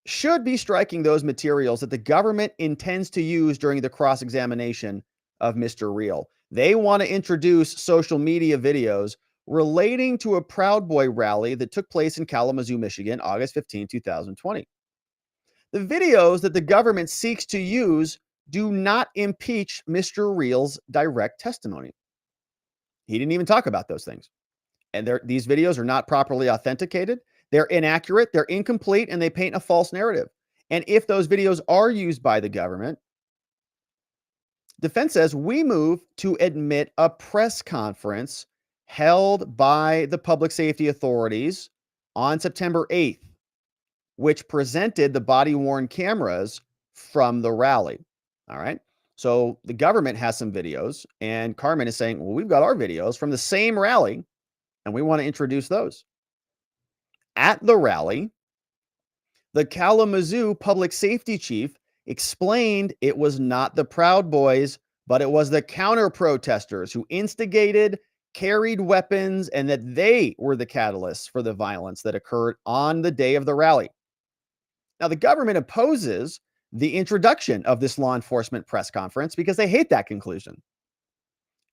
should be striking those materials that the government intends to use during the cross-examination of Mr. Rehl. They want to introduce social media videos relating to a Proud Boy rally that took place in Kalamazoo, Michigan, August 15, 2020. The videos that the government seeks to use do not impeach Mr. Rehl's direct testimony. He didn't even talk about those things. And these videos are not properly authenticated. They're inaccurate, they're incomplete, and they paint a false narrative. And if those videos are used by the government, defense says we move to admit a press conference held by the public safety authorities on September 8th, which presented the body-worn cameras from the rally. All right. So the government has some videos, and Carmen is saying, well, we've got our videos from the same rally, and we want to introduce those. At the rally, the Kalamazoo public safety chief explained it was not the Proud Boys, but it was the counter-protesters who instigated, carried weapons, and that they were the catalysts for the violence that occurred on the day of the rally. Now, the government opposes the introduction of this law enforcement press conference because they hate that conclusion.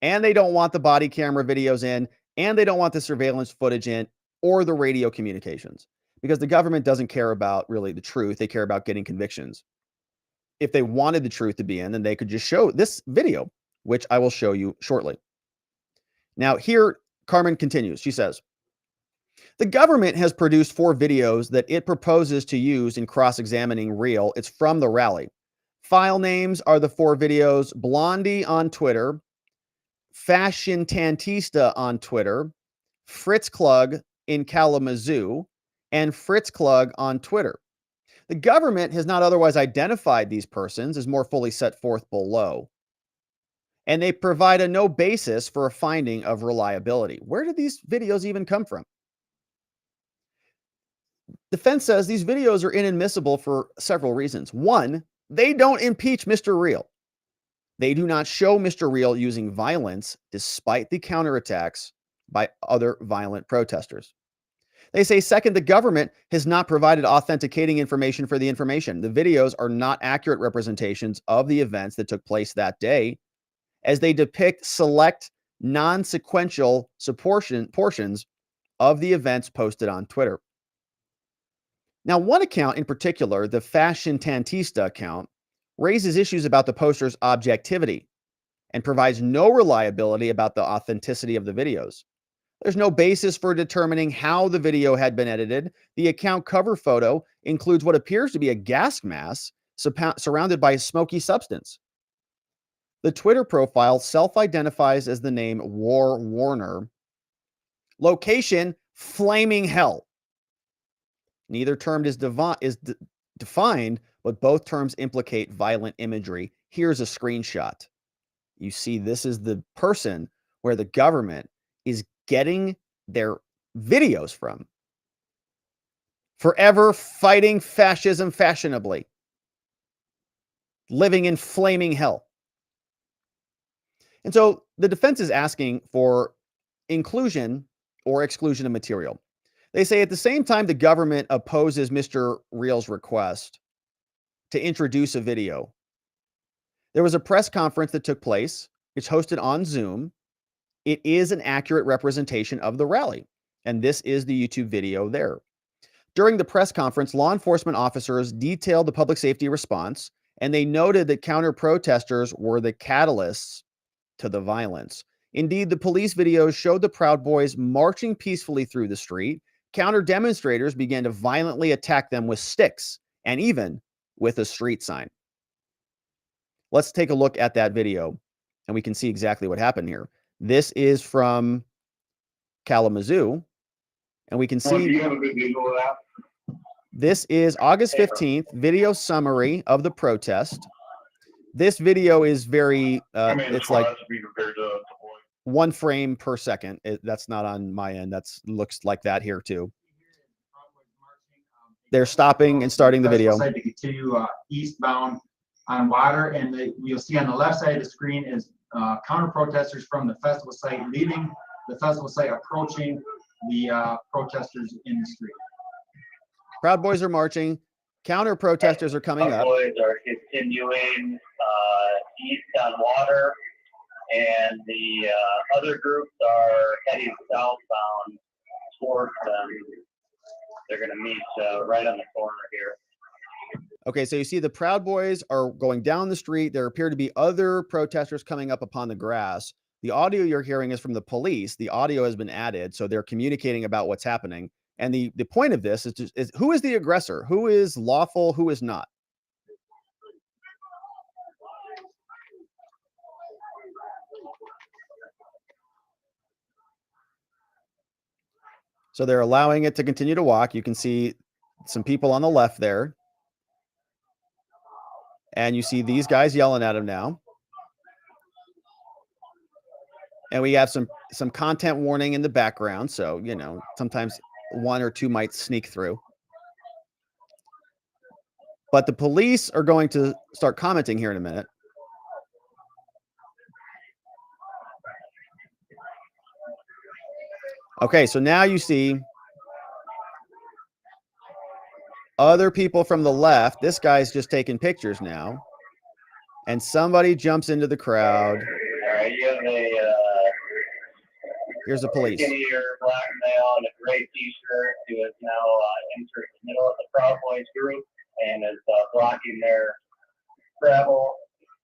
And they don't want the body camera videos in, and they don't want the surveillance footage in, or the radio communications, because the government doesn't care about really the truth. They care about getting convictions. If they wanted the truth to be in, then they could just show this video, which I will show you shortly. Now, here, Carmen continues. She says, The government has produced 4 videos that it proposes to use in cross-examining Rehl. It's from the rally. File names are the 4 videos: Blondie on Twitter, Fashion Tantista on Twitter, Fritz Klug in Kalamazoo, and Fritz Klug on Twitter. The government has not otherwise identified these persons, as more fully set forth below, and they provide a no basis for a finding of reliability. Where did these videos even come from? Defense says these videos are inadmissible for several reasons. One, they don't impeach Mr. Rehl. They do not show Mr. Rehl using violence despite the counterattacks by other violent protesters. They say, second, the government has not provided authenticating information for the information. The videos are not accurate representations of the events that took place that day, as they depict select non-sequential portions of the events posted on Twitter. Now, one account in particular, the Fashion Tantista account, raises issues about the poster's objectivity and provides no reliability about the authenticity of the videos. There's no basis for determining how the video had been edited. The account cover photo includes what appears to be a gas mask surrounded by a smoky substance. The Twitter profile self-identifies as the name War Warner. Location, Flaming Hell. Neither term is defined, but both terms implicate violent imagery. Here's a screenshot. You see, this is the person where the government is getting their videos from. Forever fighting fascism fashionably. Living in flaming hell. And so the defense is asking for inclusion or exclusion of material. They say at the same time the government opposes Mr. Rehl's request to introduce a video. There was a press conference that took place. It's hosted on Zoom. It is an accurate representation of the rally, and this is the YouTube video there. During the press conference, law enforcement officers detailed the public safety response, and they noted that counter-protesters were the catalysts to the violence. Indeed, the police videos showed the Proud Boys marching peacefully through the street. Counter-demonstrators began to violently attack them with sticks and even with a street sign. Let's take a look at that video, and we can see exactly what happened here. This is from Kalamazoo, and we can see this is August 15th, video summary of the protest. This video is very, it's like 1 frame per second. That's not on my end. That's looks like that here too. They're stopping and starting the video. To continue eastbound on Water, and you'll see on the left side of the screen is counter protesters from the festival site leaving the festival site, approaching the protesters in the street. Proud Boys are marching. Counter protesters are coming up. Boys are continuing east on Water, and the other groups are heading southbound towards them. They're going to meet right on the corner here. Okay, so you see the Proud Boys are going down the street. There appear to be other protesters coming up upon the grass. The audio you're hearing is from the police. The audio has been added, so they're communicating about what's happening. And the point of this is who is the aggressor? Who is lawful? Who is not? So they're allowing it to continue to walk. You can see some people on the left there. And you see these guys yelling at him now. And we have some content warning in the background. So, you know, sometimes 1 or 2 might sneak through. But the police are going to start commenting here in a minute. Okay, so now you see other people from the left. This guy's just taking pictures now. And somebody jumps into the crowd. All right, you have a Here's the police. skinnier black male in a gray t-shirt who is now entered the middle of the Proud Boys group and is blocking their travel.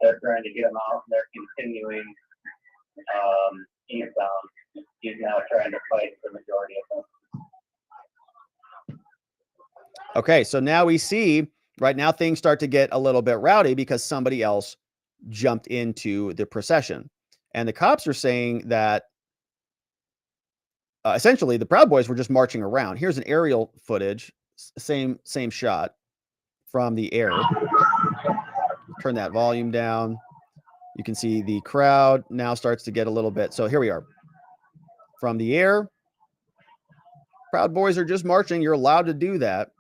They're trying to get him out, and they're continuing eastbound. He's now trying to fight the majority of them. Okay, so now we see right now things start to get a little bit rowdy because somebody else jumped into the procession. And the cops are saying that essentially the Proud Boys were just marching around. Here's an aerial footage, same shot from the air. Turn that volume down. You can see the crowd now starts to get a little bit. So here we are. From the air, Proud Boys are just marching. You're allowed to do that.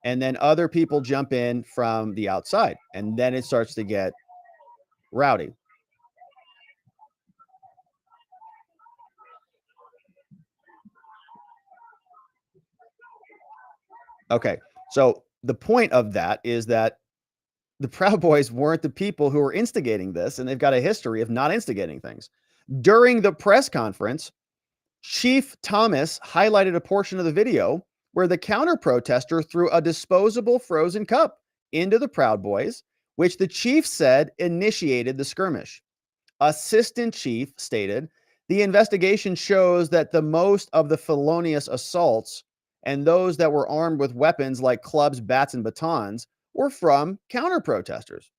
And then other people jump in from the outside. And then it starts to get rowdy. Okay, so the point of that is that the Proud Boys weren't the people who were instigating this, and they've got a history of not instigating things. During the press conference, Chief Thomas highlighted a portion of the video where the counter-protester threw a disposable frozen cup into the Proud Boys, which the chief said initiated the skirmish. Assistant Chief stated, the investigation shows that the most of the felonious assaults and those that were armed with weapons like clubs, bats, and batons were from counter-protesters.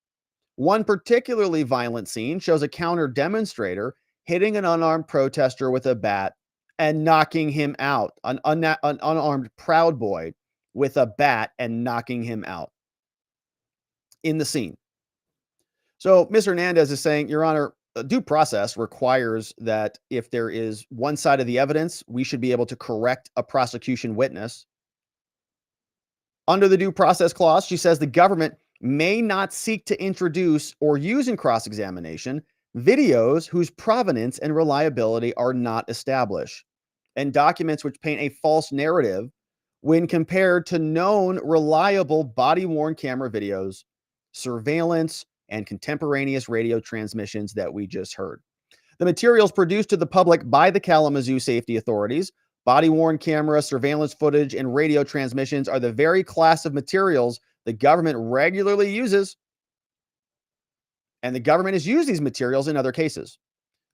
One particularly violent scene shows a counter-demonstrator hitting an unarmed protester with a bat and knocking him out, an unarmed Proud Boy with a bat and knocking him out in the scene. So Ms. Hernandez is saying, Your Honor, due process requires that if there is one side of the evidence, we should be able to correct a prosecution witness. Under the due process clause, she says the government may not seek to introduce or use in cross-examination videos whose provenance and reliability are not established, and documents which paint a false narrative when compared to known reliable body-worn camera videos, surveillance, and contemporaneous radio transmissions that we just heard. The materials produced to the public by the Kalamazoo safety authorities, body-worn camera, surveillance footage, and radio transmissions are the very class of materials the government regularly uses, and the government has used these materials in other cases.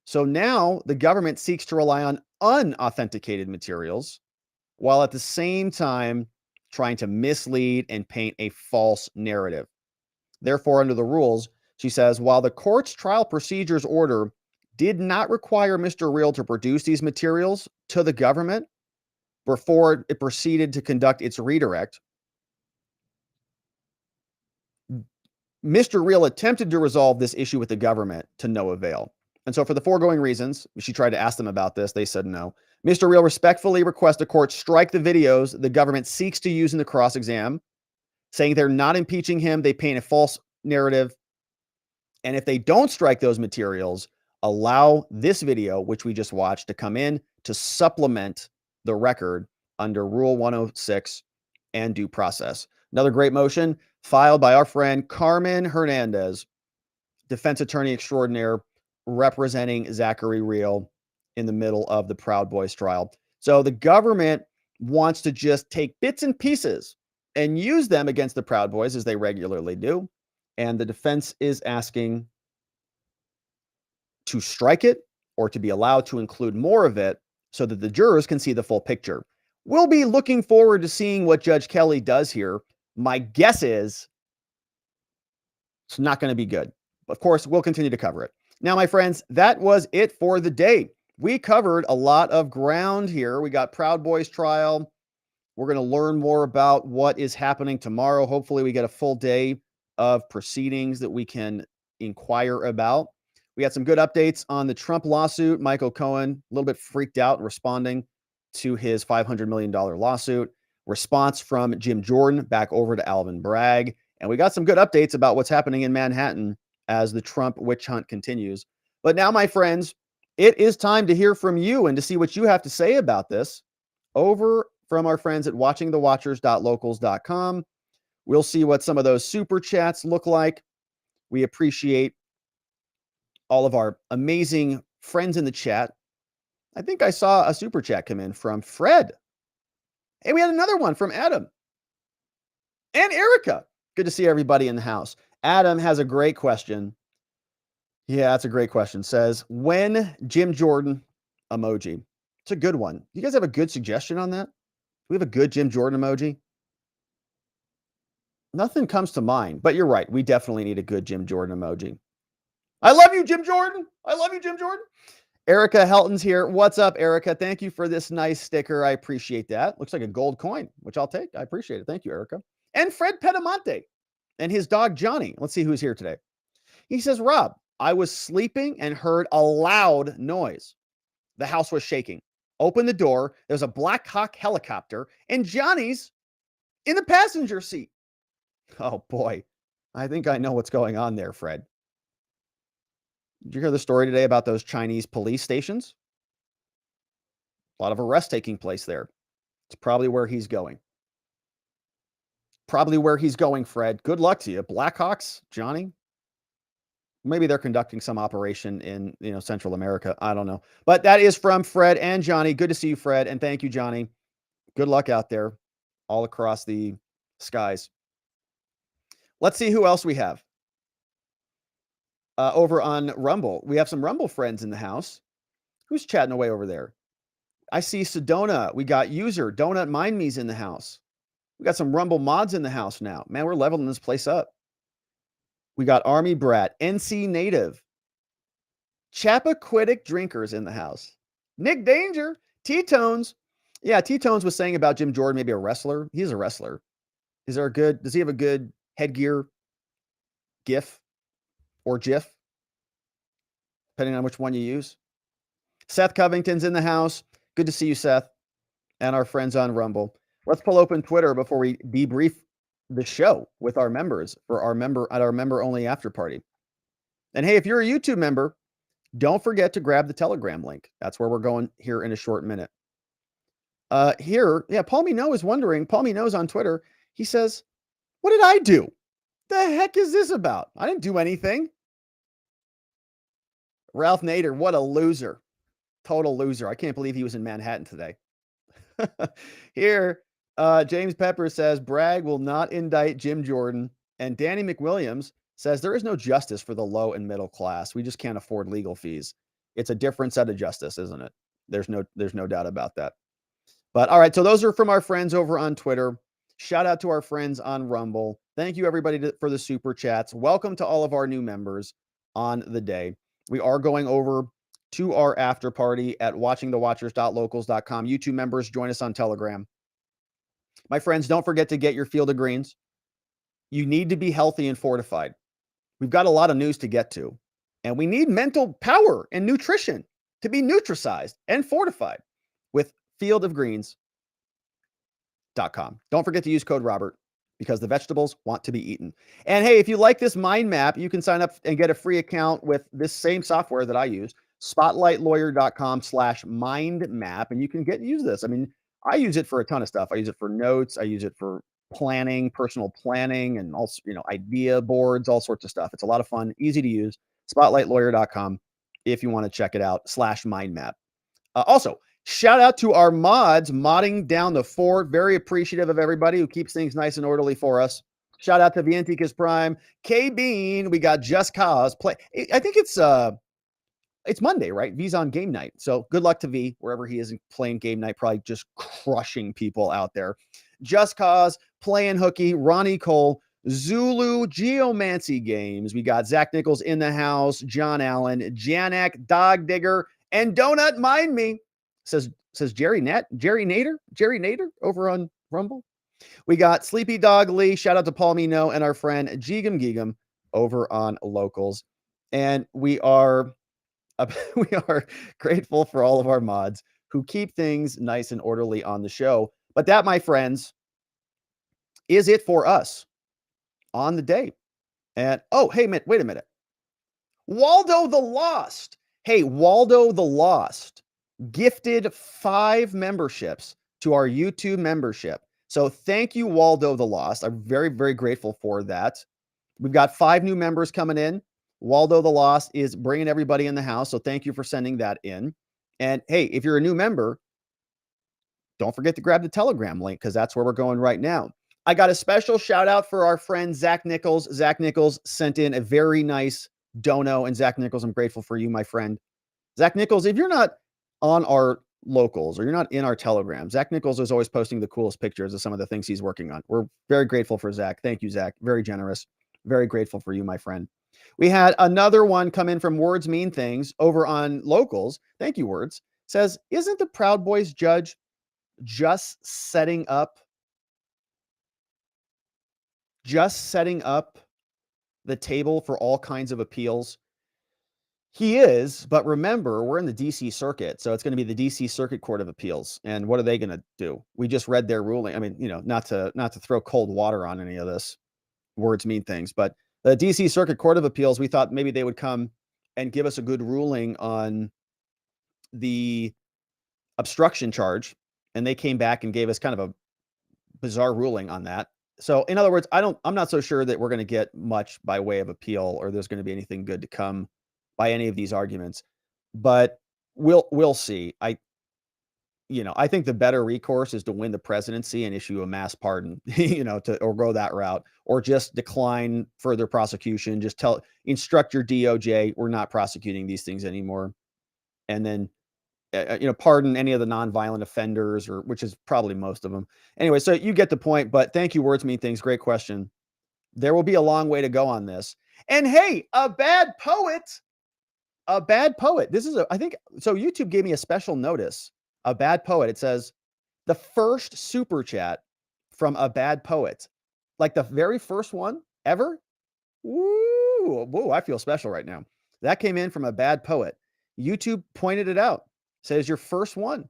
So now the government seeks to rely on unauthenticated materials while at the same time trying to mislead and paint a false narrative. Therefore, under the rules, she says, while the court's trial procedures order did not require Mr. Rehl to produce these materials to the government before it proceeded to conduct its redirect, Mr. Rehl attempted to resolve this issue with the government to no avail. And so for the foregoing reasons, she tried to ask them about this. They said no. Mr. Rehl respectfully requests the court strike the videos the government seeks to use in the cross-exam, saying they're not impeaching him. They paint a false narrative. And if they don't strike those materials, allow this video, which we just watched, to come in to supplement the record under Rule 106 and due process. Another great motion filed by our friend Carmen Hernandez, defense attorney extraordinaire, representing Zachary Rehl in the middle of the Proud Boys trial. So the government wants to just take bits and pieces and use them against the Proud Boys as they regularly do. And the defense is asking to strike it or to be allowed to include more of it so that the jurors can see the full picture. We'll be looking forward to seeing what Judge Kelly does here. My guess is it's not going to be good. Of course, we'll continue to cover it. Now, my friends, that was it for the day. We covered a lot of ground here. We got Proud Boys trial. We're going to learn more about what is happening tomorrow. Hopefully, we get a full day of proceedings that we can inquire about. We had some good updates on the Trump lawsuit. Michael Cohen, a little bit freaked out responding to his $500 million lawsuit. Response from Jim Jordan back over to Alvin Bragg. And we got some good updates about what's happening in Manhattan as the Trump witch hunt continues. But now, my friends, it is time to hear from you and to see what you have to say about this over from our friends at watchingthewatchers.locals.com. We'll see what some of those super chats look like. We appreciate all of our amazing friends in the chat. I think I saw a super chat come in from Fred. Hey, we had another one from Adam and Erica. Good to see everybody in the house. Adam has a great question. Yeah, that's a great question. Says, when Jim Jordan emoji? It's a good one. You guys have a good suggestion on that? Do we have a good Jim Jordan emoji? Nothing comes to mind, but you're right. We definitely need a good Jim Jordan emoji. I love you, Jim Jordan. I love you, Jim Jordan. Erica Helton's here. What's up, Erica? Thank you for this nice sticker. I appreciate that. Looks like a gold coin, which I'll take. I appreciate it. Thank you, Erica. And Fred Pedamonte and his dog, Johnny. Let's see who's here today. He says, Rob, I was sleeping and heard a loud noise. The house was shaking. Opened the door. There's a Black Hawk helicopter, and Johnny's in the passenger seat. Oh, boy. I think I know what's going on there, Fred. Did you hear the story today about those Chinese police stations? A lot of arrests taking place there. It's probably where he's going. Probably where he's going, Fred. Good luck to you. Blackhawks, Johnny. Maybe they're conducting some operation in, Central America. I don't know. But that is from Fred and Johnny. Good to see you, Fred. And thank you, Johnny. Good luck out there all across the skies. Let's see who else we have. Over on Rumble. We have some Rumble friends in the house. Who's chatting away over there? I see Sedona. We got user Donut Mind Me's in the house. We got some Rumble mods in the house now. Man, we're leveling this place up. We got Army Brat, NC Native, Chappaquiddick Drinkers in the house. Nick Danger, T-Tones. Yeah, T-Tones was saying about Jim Jordan, maybe a wrestler. He's a wrestler. Does he have a good headgear GIF or GIF? Depending on which one you use. Seth Covington's in the house. Good to see you, Seth, and our friends on Rumble. Let's pull open Twitter before we debrief the show with our members for our member-only after party. And hey, if you're a YouTube member, don't forget to grab the Telegram link. That's where we're going here in a short minute. Paul Minot is wondering. Paul Minot's on Twitter. He says, what did I do? The heck is this about? I didn't do anything. Ralph Nader, what a loser. Total loser. I can't believe he was in Manhattan today. Here, James Pepper says, Bragg will not indict Jim Jordan. And Danny McWilliams says, there is no justice for the low and middle class. We just can't afford legal fees. It's a different set of justice, isn't it? There's no doubt about that. But all right, so those are from our friends over on Twitter. Shout out to our friends on Rumble. Thank you, everybody, for the super chats. Welcome to all of our new members on the day. We are going over to our after party at watchingthewatchers.locals.com. YouTube members, join us on Telegram. My friends, don't forget to get your Field of Greens. You need to be healthy and fortified. We've got a lot of news to get to, and we need mental power and nutrition to be nutricized and fortified with fieldofgreens.com. Don't forget to use code Robert because the vegetables want to be eaten. And hey, if you like this mind map, you can sign up and get a free account with this same software that I use, spotlightlawyer.com/mindmap, and you can use this. I mean, I use it for a ton of stuff. I use it for notes. I use it for planning, personal planning, and also, idea boards, all sorts of stuff. It's a lot of fun, easy to use. Spotlightlawyer.com if you want to check it out, /mindmap. Also, shout out to our mods modding down the fort. Very appreciative of everybody who keeps things nice and orderly for us. Shout out to Vienticus Prime, K Bean. We got Just Cause play. I think it's Monday, right? V's on game night. So good luck to V wherever he is playing game night, probably just crushing people out there. Just Cause, playing hooky, Ronnie Cole, Zulu, Geomancy Games. We got Zach Nichols in the house, John Allen, Janak, Dog Digger, and Donut Mind Me. Says Jerry Nader over on Rumble. We got Sleepy Dog Lee. Shout out to Paul Mino and our friend Geegum over on Locals. And we are grateful for all of our mods who keep things nice and orderly on the show. But that, my friends, is it for us on the day. And hey, wait a minute. Waldo the Lost. Hey, Waldo the Lost gifted 5 memberships to our YouTube membership. So thank you, Waldo the Lost. I'm very, very grateful for that. We've got 5 new members coming in. Waldo the Lost is bringing everybody in the house. So thank you for sending that in. And hey, if you're a new member, don't forget to grab the Telegram link because that's where we're going right now. I got a special shout out for our friend Zach Nichols. Zach Nichols sent in a very nice dono. And Zach Nichols, I'm grateful for you, my friend. Zach Nichols, if you're not on our locals or you're not in our Telegram, Zach Nichols is always posting the coolest pictures of some of the things he's working on. We're very grateful for Zach. Thank you, Zach. Very generous. Very grateful for you, my friend. We had another one come in from Words Mean Things over on Locals. Thank you, Words. Says, isn't the Proud Boys judge just setting up the table for all kinds of appeals? He is, but remember, we're in the DC Circuit, so it's going to be the DC Circuit Court of Appeals. And what are they going to do? We just read their ruling. I mean, not to throw cold water on any of this. Words Mean Things, but the DC Circuit Court of Appeals, we thought maybe they would come and give us a good ruling on the obstruction charge, and they came back and gave us kind of a bizarre ruling on that. So in other words, I'm not so sure that we're going to get much by way of appeal or there's going to be anything good to come by any of these arguments, but we'll see. I think the better recourse is to win the presidency and issue a mass pardon, or go that route, or just decline further prosecution. Just instruct your DOJ, we're not prosecuting these things anymore. And then, pardon any of the nonviolent offenders, which is probably most of them. Anyway, so you get the point, but thank you, Words Mean Things. Great question. There will be a long way to go on this. And hey, a bad poet. This is I think, so YouTube gave me a special notice. A bad poet. It says the first super chat from a bad poet, like the very first one ever. Whoa, I feel special right now. That came in from a bad poet. YouTube pointed it out. Says your first one.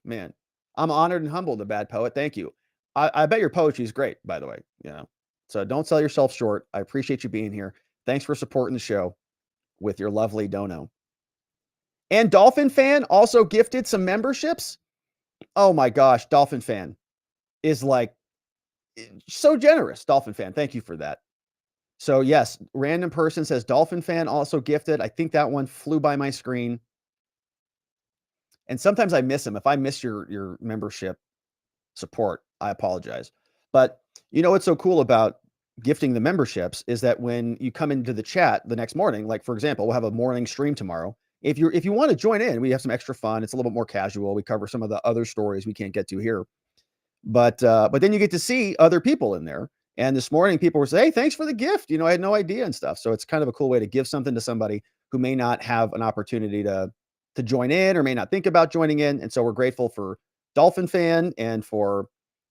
Man, I'm honored and humbled, a bad poet. Thank you. I bet your poetry is great, by the way. So don't sell yourself short. I appreciate you being here. Thanks for supporting the show with your lovely dono. And Dolphin Fan also gifted some memberships. Oh my gosh, Dolphin Fan is like so generous. Dolphin Fan, thank you for that. So yes, random person says Dolphin Fan also gifted. I think that one flew by my screen. And sometimes I miss them. If I miss your membership support, I apologize. But what's so cool about gifting the memberships is that when you come into the chat the next morning, like for example, we'll have a morning stream tomorrow. If you want to join in, we have some extra fun. It's a little bit more casual. We cover some of the other stories we can't get to here. But then you get to see other people in there. And this morning people were saying, hey, thanks for the gift. I had no idea and stuff. So it's kind of a cool way to give something to somebody who may not have an opportunity to join in or may not think about joining in. And so we're grateful for Dolphin Fan and for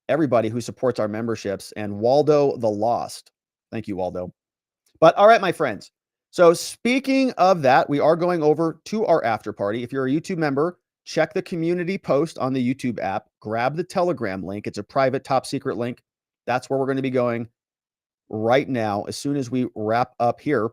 everybody who supports our memberships, and Waldo the Lost. Thank you, Waldo. But all right, my friends. So speaking of that, we are going over to our after party. If you're a YouTube member, check the community post on the YouTube app, grab the Telegram link. It's a private top secret link. That's where we're going to be going right now as soon as we wrap up here,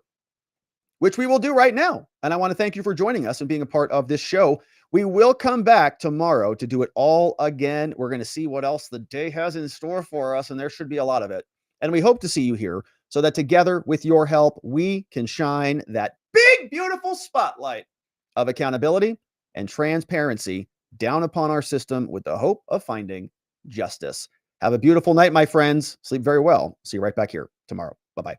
which we will do right now. And I want to thank you for joining us and being a part of this show. We will come back tomorrow to do it all again. We're going to see what else the day has in store for us, and there should be a lot of it. And we hope to see you here so that together with your help, we can shine that big, beautiful spotlight of accountability and transparency down upon our system with the hope of finding justice. Have a beautiful night, my friends. Sleep very well. See you right back here tomorrow. Bye-bye.